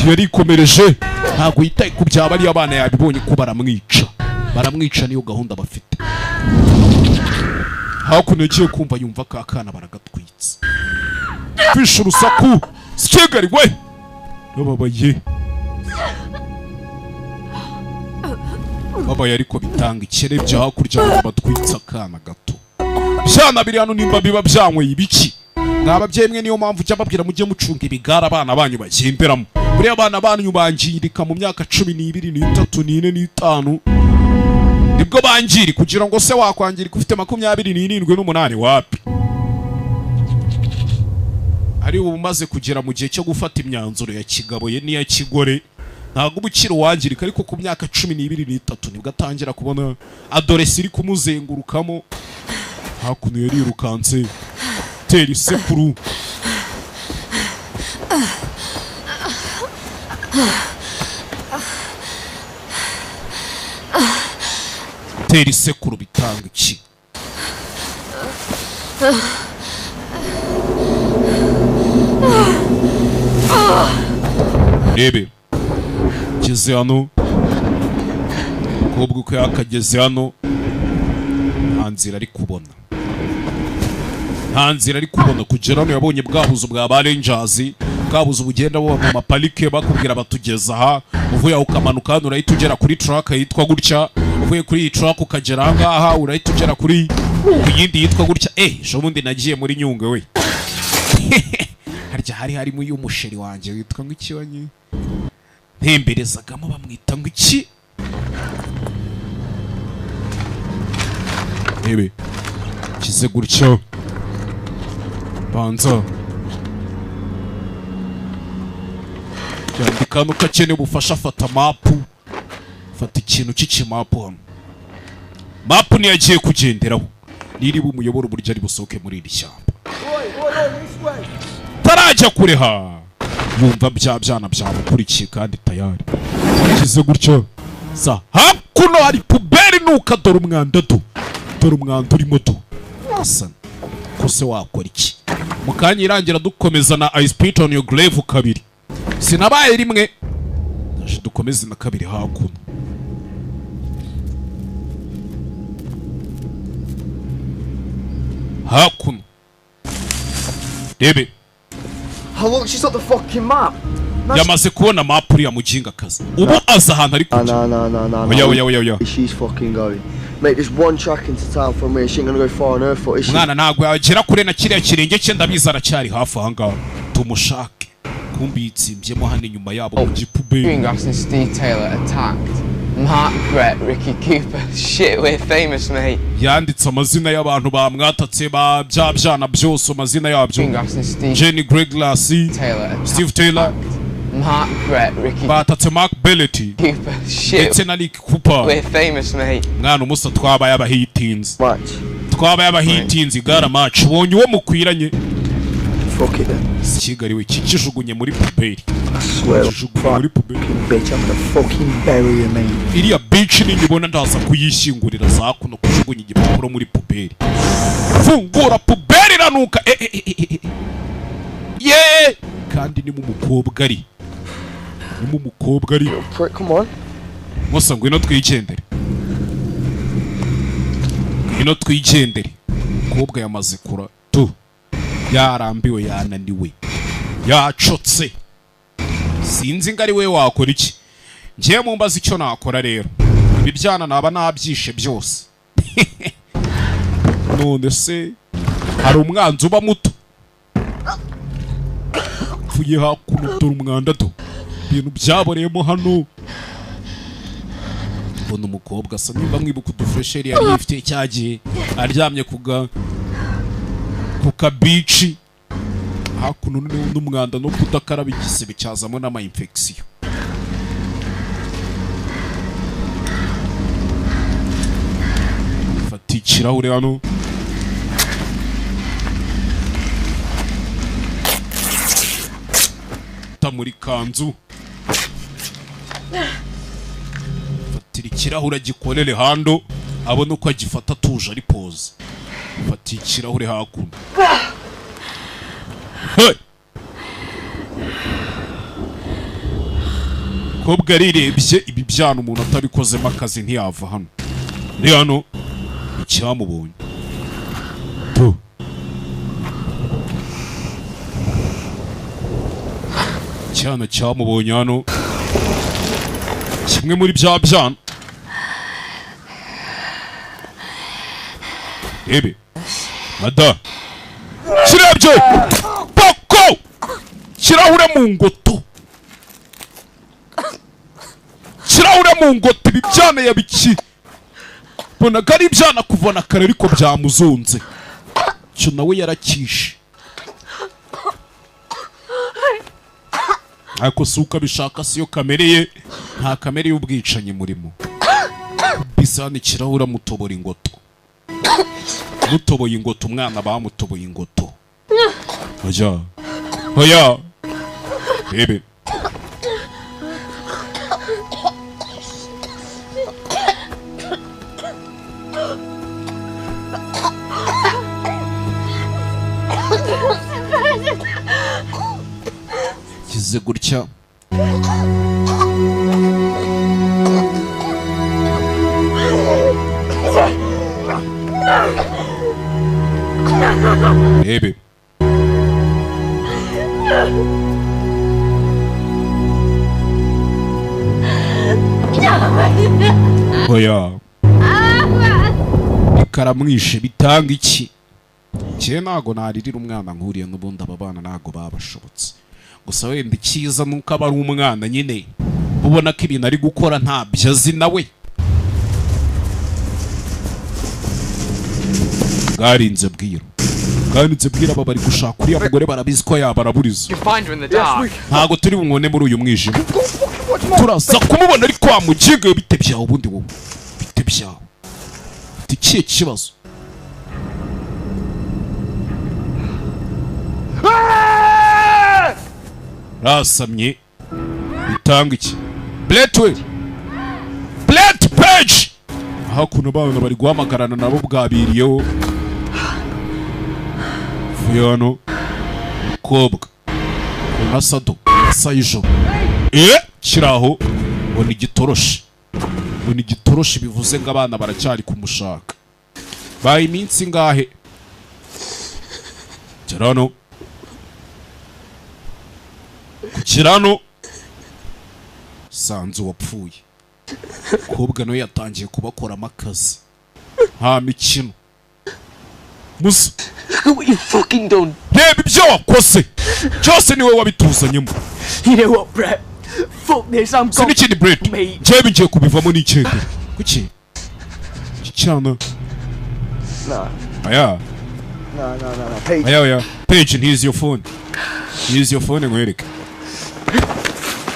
Yarikomereje ntago yitaye ku byaba ari abana yabibonye ko baramwica. Baramwica niyo gahunda bafite. Hakuno yagiye kumva yumva kakana baragatwitse. Fisha urusaku. Sikegari we. Nababaye. Baba yariko bitanga ikere bya hakurya batwitsa akana gato. Byana biri hano nimba biba byanywe ibiki. Mwababyeyi mwe niyo mpamvu cyababwira mujye mucunga ibigara abana banyu bagemberamo. Buri abana banyu bangirika mu myaka 12 n'itatu 4 n'itanu. Nibwo bangiri kugira ngo se wakwangirika ufite 27 n'umunani wapi. Ari ubu maze kugera mu gihe cyo gufata imyanzuro ya kigabo ye niya kigore. Ntago ubukiro wangirika ariko ku myaka 12 n'itatu nibwo atangira kubona adolescent iri kumuzengurukamo. Hakuno yari rukanse tera isekuru tera isekuru bitanga iki rebe ngeze hano umukobwa uko yakageze hano nta nzira ari kubona kugera hano yabonye bwabuze bwa ba Rangers bwabuze ubugenda bo mu maparike bakubwira batugeza aha uvuye aho ukamanuka hano urahita ugera kuri truck yitwa gutya uvuye kuri iyi truck ukagera aha ngaha urahita ugera kuri yindi yitwa gutya ejo bundi nagiye muri Nyungwe we harya harimo uyu musheri wanje witwa ngo iki wanye ntemberezagamo bamwita ngo iki ebe kize gutyo banza yandika nuko akeneye ubufasha afata mapu fata ikintu cy'ikimapu hano mapu niyo agiye kugenderaho niri bumuyobora uburyo ari busohoke muri iri shyamba tarajya kureha yumva bya byana byamukurikiye kandi tayari kize gutyo sa hakuno hari puberi nuka dore umwanda urimo asa kose wakora iki mukanya irangira dukomeza na I spit on your grave 2 sinabaye rimwe ndaje dukomeze na 2 hakuno rebe look, she's got the fucking map. Yamaze kubona map uri ya mujinga kazi ubu aza ahantu ari kujya oya she's fucking going. Mate, there's one track into town from here. She ain't gonna go far on her foot, is she? Mwana nagwe agera kure na kiriya kirenge cye ndabiza aracyari hafi ahanga tumushake kumbitsimbyemo hano inyuma yabo mu gipube. Greengrass and Steve Taylor attacked Mark Brett, Ricky Cooper. Shit, we're famous, mate. Yanditse amazina y'abantu bamwatatse ba byana byose amazina yabyo. Jenny Gregglass, Steve Taylor, Mark Brett, Ricky batatse Mark Belletti, Cooper. Shit, ndetse na Ricky Cooper. We're famous, mate. Mwana umusa twabaye abahitinzi. Match. Twabaye abahitinzi gara match. Bonye uwo mukwiranye. Fuck it then. Kigali we kikijugunye muri puberi. Swear muri puberi. Bitch, I'm gonna fucking bury you, man. Iriya bitch nibona ndaza kuyishingurira za kuno kujugunya igipapuro muri puberi. Fungura puberi ranuka. Yeah! Kandi ni mu mukobwa ari. Come on. Musa ngwino twigendere. Mukobwa yamaze kura. Tu. Yarambiwe yananiwe. Yacotse. Sinzi ngari we wakora iki. Ngiye mumbaza icyo nakora rero. Ibi byana naba nabyishe byose. None se hari umwanzi uba muto. Fuye hakuno dore umwanda do. Ibintu byaboreyemo hano. Bona umukobwa asa nimba mwibuka udufresheri yari ifite cyagiye aryamye ku beach hakuno n'umwanda no kudakaraba igisebe cyazamo n'ama infection. Fata ikirahure hano muri kanzu fatira ikirahure agikorere hando abona uko agifata tuje ari pose. Fata ikirahure hakuno. Hey! Kobwa rirebye ibi byana umuntu atabikozemo akazi ntiyava hano. Ni hano icyamubonye. Tu. Cyana cyamubonye hano. Kimwe muri bya byana. Ebe. Mada. Kirebye. Poko. Kirahure mu ngoto. Ibi byana yabiki. Bona gari byana kuvana kare ariko byamuzunze. Cyo nawe yarakishe. Ako suka bishaka siyo kamere ye. Nta kamere y'ubwicanye murimo. Bisana kirahura mutobora ingoto. Mutoboye ingoto umwana bamutoboye ingoto. Oya. Oya. Rebe. Kize gutya. Rebe. Oya. Bikaramwishe bitanga iki? Cye nago naririra umwana nkuriye n'ubundi aba bana nago babashobotse. Gusa wenda ikiza nuko aba ari umwana nyine. Ubona ko ibintu ari gukora ntabyo azi nawe. Bwarinze bwira. Bwarinze bwira aba bari gushaka uriya mugore barabizi ko yabaraburiza. Ntago turi bumwone muri uyu mwijima. Turaza kumubona ari kwa mugiga bite byawe ubundi wowe. Bite byawe. Ikihe kibazo? Rasamye bitanga iki? Bletwe. Blet page. Aha kuno abana bari guhamagarana nabo bwabiriyeho. Fuyano. Kobwa. Kunasado. Sayijo. Kiraho. Ngo ni gitoroshi. Ngo ni gitoroshi bivuze ngo abana baracyari kumushaka. Baye iminsi ngahe? Kirano. Kirano. Sanzu wapfuye. Kobwa no yatangiye kubakora amakazi. Nta mikino. Musa. What you fucking done? Reba ibyo wakoze. Cyose niwe wabituzanyemo. You know what, Brett? Fuck this, I'm gone. Sinikindi Brett. Njyewe ngiye kubivamo n'ikeke. Kuki? Cyana. Nah. Aya. No. Paige. Aya. Paige, here's your phone. Here's your phone ngwereke.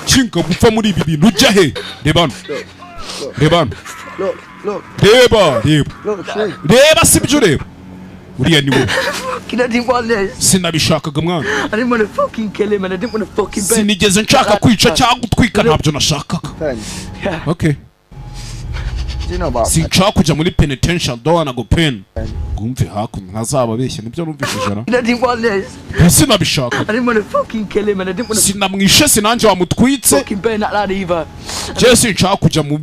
Chinka gupfa muri ibi bintu ujya he? Rebano. Rebano. Look. Reba. Look, see. Reba sibyo reba. Uriya ni wowe. I didn't want this. Sinabishakaga mwana. I didn't want to fucking kill him and I didn't want to fucking bend. Sinigeze nshaka kwica cyangwa gutwika ntabyo nashakaga. Yeah. Okay. Do you know about Sinshaka kujya muri penitential don't wanna go pen. Gumve hakuno ntazababeshya nibyo numvise jana. I didn't want this. Sinabishaka. I didn't want to fucking kill him and I didn't want to sinamwishe sinanje wamutwitse fucking burn that lad either. Jesse nshaka kujya mu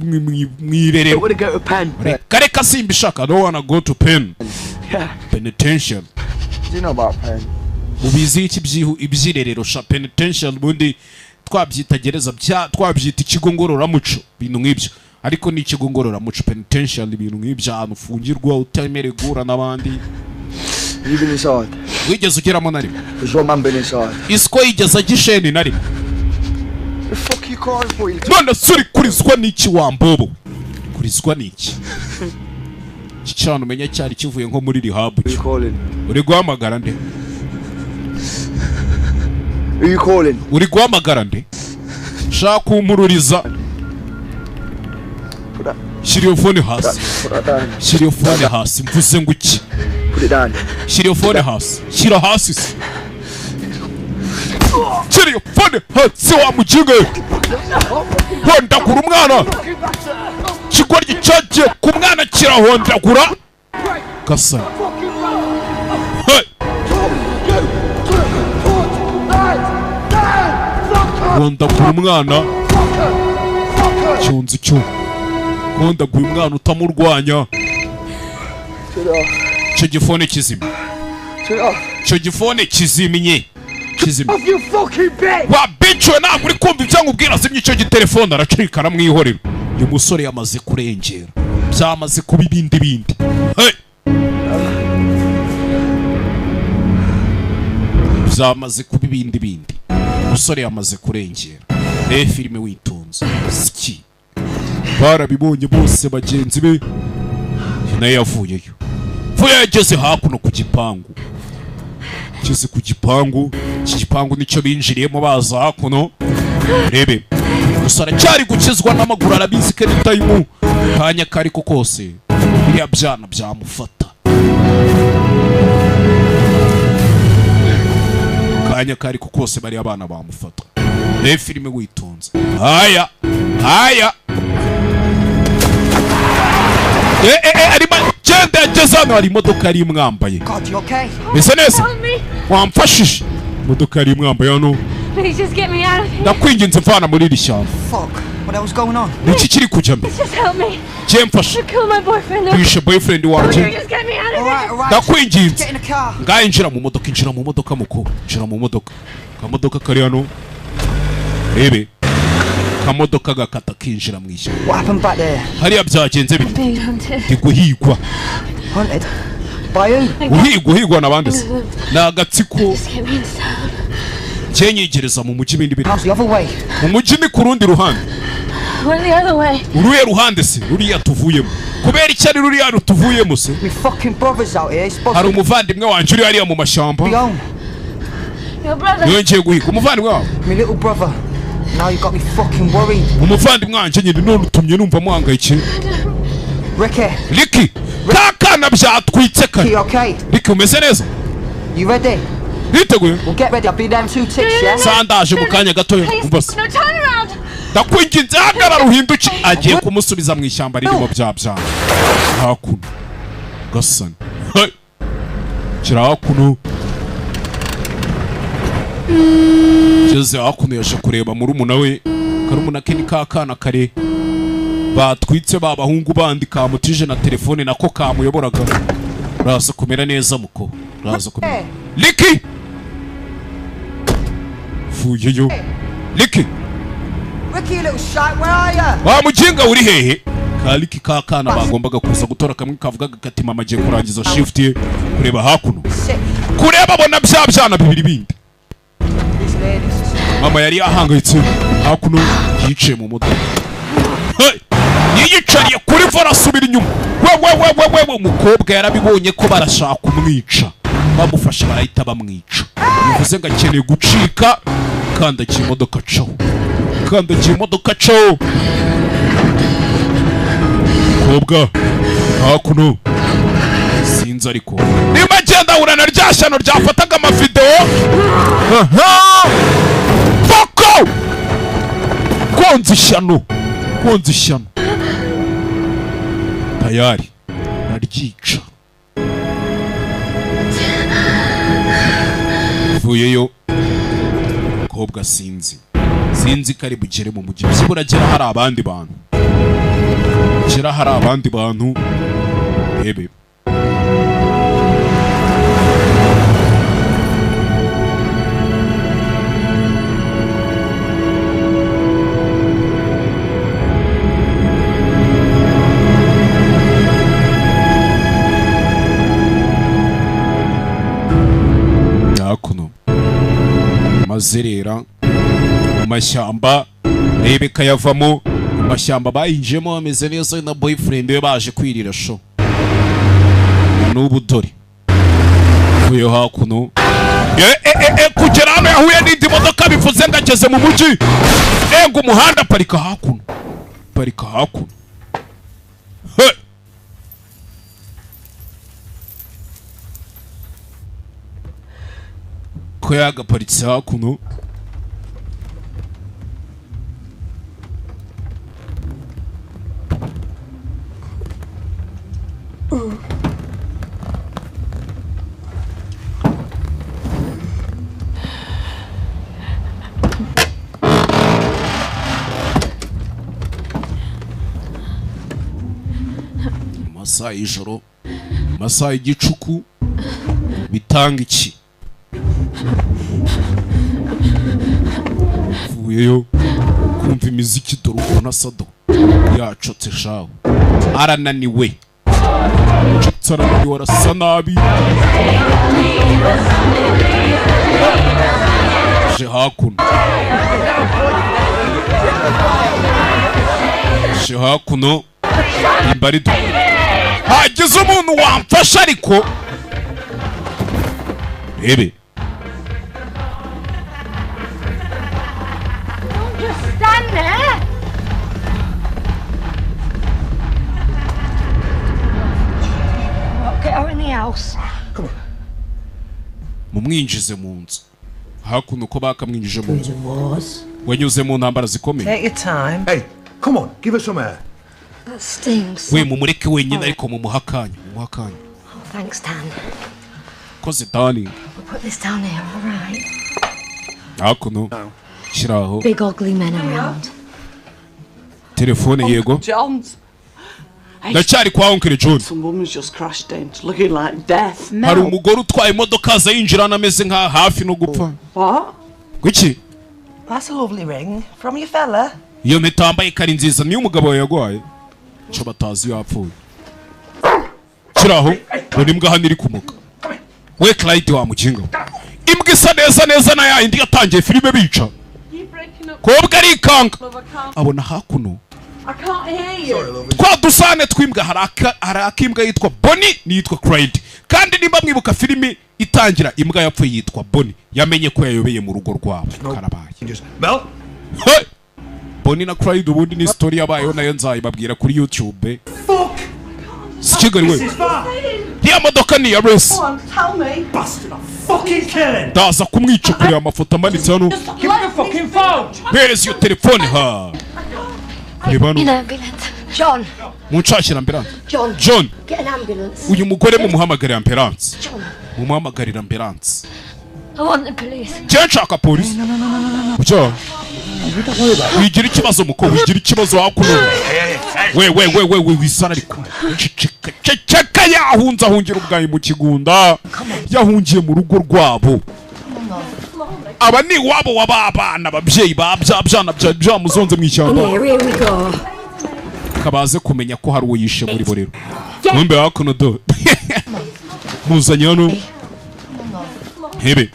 irerero. I want to go to pen. Kareka simbishaka. I don't wanna go to pen. Yeah. Penitential. Do you know about pen? Ubizi iki ibyirerero sha penitential bundi twabyita gereza bya twabyita ikigo ngororamuco bintu nk'ibyo ariko ni ikigo ngororamuco penitential ibintu nk'ibyo ahantu ufungirwa utemere gura n'abandi. You been inside? Wigeze ugeramo na rimwe? There's one man been inside. Isko yigeze agisheni na rimwe? The fuck you crying for? You none suri kurizwa n'iki wambobo? Kurizwa n'iki? Cyane umenya cyari kivuye nko muri rehab. Uri guhamagara nde? Who you calling? Uri guhamagara nde? Shaka kumpururiza. Shira iyo phone hasi. Shira iyo phone hasi mvuze ngo iki? Put it down. Shira iyo phone hasi. Shira hasi. Shira iyo phone hasi wa mujiga. Hondagura umwana. Kigoryi cyaje ku mwana kirahondagura. Gasa. Hondagura umwana. Cyunzi cyo. Hondagura umwana utamurwanya. Cyo gifone kizimye. Cyo gifone kizimye. Kizimye. Wa bitch we ntabwo uri kumva ibyo nkubwira zimye icyo gitelefone aracika aramwihorera. Uyu musore yamaze kurengera. Byamaze kuba ibindi bindi. Byamaze kuba ibindi bindi. Umusore yamaze kurengera. Filime witonze. Ski. Barabibonye bose bagenzi be. Naye yavuyeyo. Vuye yageze hakuno ku gipangu. Cyose ku gipangu. Iki gipangu nicyo binjiriyemo baza hakuno. Rebe. Gusa aracyari gukizwa n'amaguru arabizi ko ni time. Kanya kari ko kose. Biriya byana byamufata. banyakari ko kose bari abana bamufata. Reba filime witonze. Haya arimo genda yageze hano, hari imodoka yari imwambaye. Bisa neza wamfashije, imodoka yari imwambaye hano. Ndakwinginze mvana muri iri shyamba. Niki kiri kujya mbere? Mfasha wishe boyfriend wanjye. Ndakwinginze ngaho injira mu modoka muko, injira mu modoka. Kamodoka kari hano, rebe kamodoka gakata kinjira mu ishyamba. Hariya byagenze bite? Ndi guhigwa. Guhigwa n'abandi se? Ni agatsiko cyenyegereza mu mujyi ibindi biri. Mu mujyi ni ku rundi ruhande. Uruye ruhande se? Ruriya tuvuyemo. Kubera iki ari ruriya rutuvuyemo se? Hari umuvandimwe wanje uri hariya mu mashyamba. Yongeye guhiga umuvandimwe wawe. Now you got me fucking worried. Umuvandimwe wanje nyine none utumye numva muhangayike. Ricky, kakana byatwitse kare. Okay. Ricky umeze neza? You ready? Niteguye. We'll get ready. I'll be there in 2 ticks, yeah? Sandaje mu kanya gatoya. Umbase. Ndakwinginze hagarara uhinduke. Agiye kumusubiza mu ishyamba ririmo byabyana. Hakuno. Gasani. Kira hakuno. Jeze hakuno yaje kureba muri umuna we. Karumuna ke ni kakana kare. Batwitse babahungu bandi kamutije na telefone nako kamuyoboraga. Raza kumera neza muko. Raza kumera. Ricky. Fuyeyo. Ricky, little shite, where are you? Wa mujinga uri hehe? Kaliki kakana bagombaga kuza gutora kamwe kavugaga kati mama agiye kurangiza shift ye kureba hakuno. Kureba bona byabyana bibiri bindi. Mama yari ahangayitse hakuno yicaye mu modoka. Yiyicariye kuri vora asubira inyuma. We umukobwa yarabibonye ko barashaka kumwica. Bamufasha barahita bamwica. Bivuze ngo akeneye gucika kandi imodoka cawo. Kobwa hakuno sinzi ariko niba agenda urana rya shyano ryafataga amavideo. Foko konzi shyano tayari naryica. Vuyeyo kobwa sinzi kari bugere mu mujyi. Byibura gera hari abandi bantu. Bebe hakuno mazerera mu mashyamba. Rebeka yavamo mu mashyamba bayinjemo bameze neza na boyfriend we baje kwirira show. N'ubu dore vuye hakuno. Kugera hano yahuye n'indi modoka bivuze ndageze mu mujyi. Ngo umuhanda parika hakuno. Ko yagaparitse hakuno. Masaha y'ijoro, masaha y'igicuku, bitanga iki? Vuyeyo kumva imiziki dore ubona Sado yacotse shawe arananiwe. Arasa nabi. Je hakuno imbarido. Hagize umuntu wamfasha ariko rebe. Stand there. Get her in the house. Mumwinjize mu nzu. hakuno ko bakamwinjije mu nzu wanyuze mu ntambara zikomeye. Take your time. Hey, come on, give us some air. That stings. We mumureke wenyine ariko mumuhakanya. Oh, thanks, Dan. Koze darling. We'll put this down here, all right? Hakuno. Shiraho. Big ugly men around. Telefone yego. John's. Ndacyari kwa Uncle John. Some woman's just crashed in, looking like death. Hari umugore utwaye imodoka aza yinjirana ameze nka hafi no gupfa. What? Kuki? That's a lovely ring from your fella. Iyo mpeta wambaye kari nziza niyo umugabo wawe yagwaye. Cyo batazi yapfuye. Kiraho ngo nimbwa hano iri kumuka. We Clyde wa mukinga. Imbwa isa neza na yindi yatangiye filime bica. Kobwa ari kanga. Abona hakuno. I can't hear you. Kwa dusane twimbwa haraka imbwa yitwa Bonnie niyitwa Clyde. Kandi nimba mwibuka filime itangira imbwa yapfuye yitwa Bonnie. Yamenye ko yayobeye mu rugo rwabo. Karabaye. Mel? Hey! Bonnie na Clyde ubundi ni story yabayeho nayo nzayibabwira kuri YouTube. Fuck! Sikigari we. Ya modoka ni ya race. Come on, tell me. Bastard, I'm fucking killing! Ndaza kumwica kuri amafoto amanitse hano. Give me the fucking phone! Where's your telephone ha? In ambulance. John. Munshakira ambulance. John. John. Get an ambulance. Uyu mugore mumuhamagarira ambulance. John. Mumuhamagarira ambulance. I want the police. Je nshaka polisi. Ucyo. Wigira ikibazo muko wigira ikibazo hakuno. We wisara ariko. Ceceka yahunza ahungira ubwayi mu kigunda. Yahungiye mu rugo rwabo. Aba ni wabo wababana ababyeyi babyana byamuzonze mu ishyamba. Kabaze kumenya ko hari uwo yishe muri bo rero. Mwembe hakuno do. Muzanye hano. Hebe.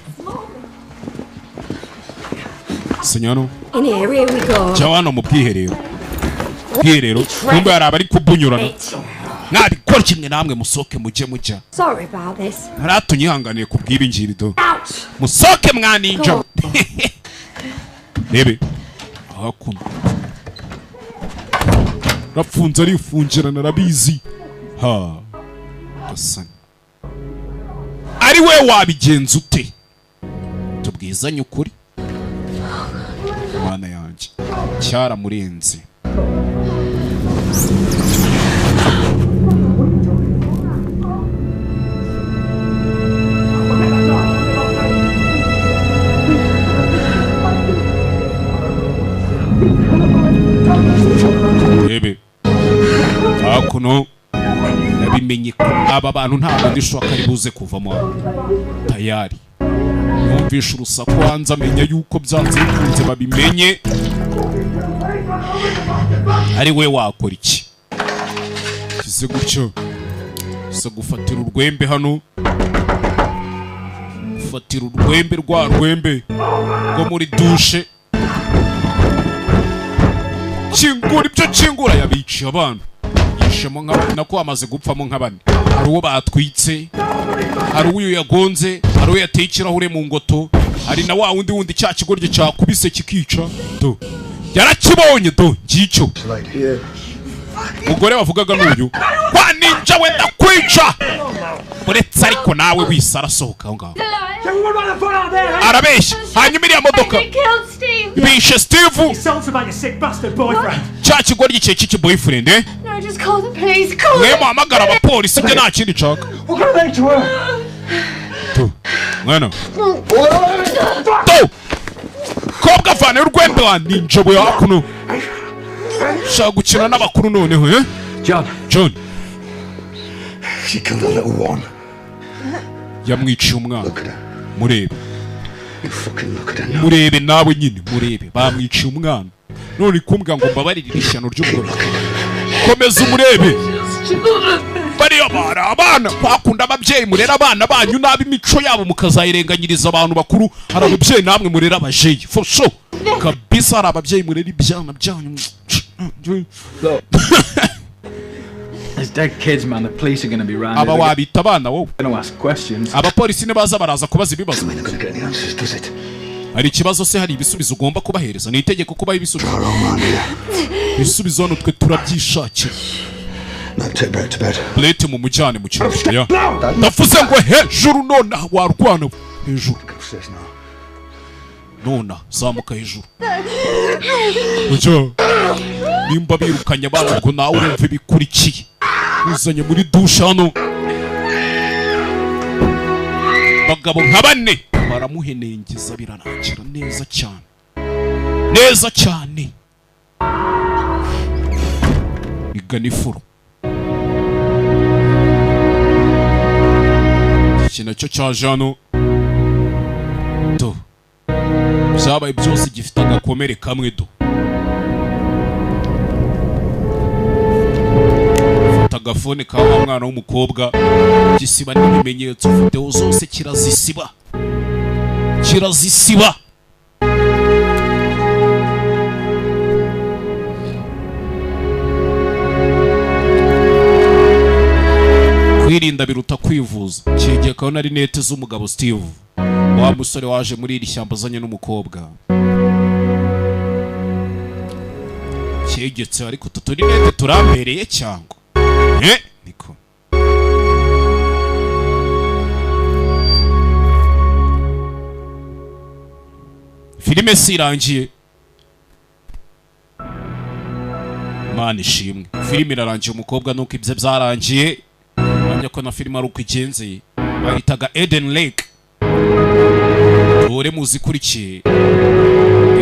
Senyano. Jawano mu bwiherero. Bwiherero. Mwembe hari abari kubunyurana. Mwabikora kimwe namwe musoke mujya. Sorry about this. Naratunyihanganiye kubwibi ngibi do. Musoke mwaninja. Hebe. Hakuno. Rapfunza arifungira narabizi. Ha. Gasani. Ari we wabigenza ute? Tubwizanye ukuri. Mana yanjye. Cyara murenze. Ebe. Hakuno. Nabimenye ko aba bantu ntabwo ndishoka ari buze kuvamo tayari. Yumvisha urusaku hanze amenya yuko byanze bikunze babimenye. Ari we wakora iki? Kize gutyo. Se gufatira urwembe hano. Gufatira urwembe rwa rwembe ngo muri dushe. Kingura ibyo kingura yabiciye abantu. Yishemo nako amaze gupfamo nk'abane. Hari uwo batwitse, hari uwo yagonze, hari uwo yateye ikirahure mu ngoto, hari na wa wundi cya kigorye cyakubise kikica. Do yarakibonye do ngicyo. Mugore bavugaga n'uyu kwa ninja wenda kwica. Uretse ariko nawe wisara sohoka ngaho. Arabeshya hanyuma iriya modoka bishe Steve. Cya kigorye cye cy'iki boyfriend eh? No, just call the police. Call them. Muhamagara abapolisi byo nta kindi nshaka. Mwana. Do. Kobwa vane urwembe wa ninja bwe hakuno. Shaka gukina n'abakuru noneho eh? John. She killed a little one. Yamwiciye umwana. Murebe. You fucking look at her. Murebe nawe nyine murebe bamwiciye umwana. None kumbwa ngo mbabaririre ishyano ry'ubwo. Komeza umurebe. Bari abana bakunda ababyeyi murera abana banyu nabi imico yabo mukazayirenganyiriza abantu bakuru. Hari ababyeyi namwe murera abajeyi. For sure. Kabisa hari ababyeyi murera ibyana byanyu. There's dead kids, man. The police are going to be round. Aba wabita abana wowe. Going to ask questions. Abapolisi ne baza baraza kubaza ibibazo. Hari ikibazo se hari ibisubizo ugomba kubahereza. Ni itegeko kubaha ibisubizo. Ibisubizo hano twe turabyishakira. Lete mu mujyane mu cyumba. Ndavuze ngo hejuru none warwana hejuru. nona zamuka hejuru Ujo nimba birukanye abantu ubwo nawe urumva ibikurikiye uzanye muri dushe hano bagabo nka bane baramuhenengeza birarangira neza cyane igana ifuro iki nacyo cyaje hano byabaye byose gifite agakomere kamwe fata agafone ka wa mwana w'umukobwa gisiba n'ibimenyetso videwo zose kirazisiba kwirinda biruta kwivuza cyegekaho na rinete z'umugabo Steve wa musore waje muri iri shyamba azanye n'umukobwa cyegetse ariko tuturinete turambereye cyangwa niko filime sirangiye Imana ishimwe filime irarangiye umukobwa nuko ibye byarangiye bamya ko na filime ari uko igenze bahitaga Eden Lake dore muzikurikiye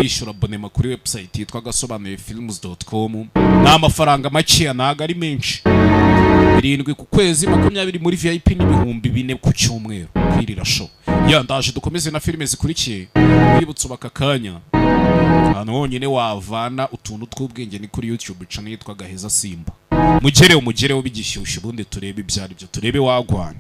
yishura abonema kuri website yitwa gasobanuyefilms.com n'amafaranga make naga ari menshi 7 ku kwezi 20 muri VIP n'ibihumbi 4 ku cyumweru kwirira show yandaje dukomeze na filime zikurikiye bibutse bakakanya hano honyine wavana utuntu tw'ubwenge ni kuri YouTube channel yitwa Gaheza Simba mugereho bigishyushye ubundi turebe ibyari byo turebe wagwana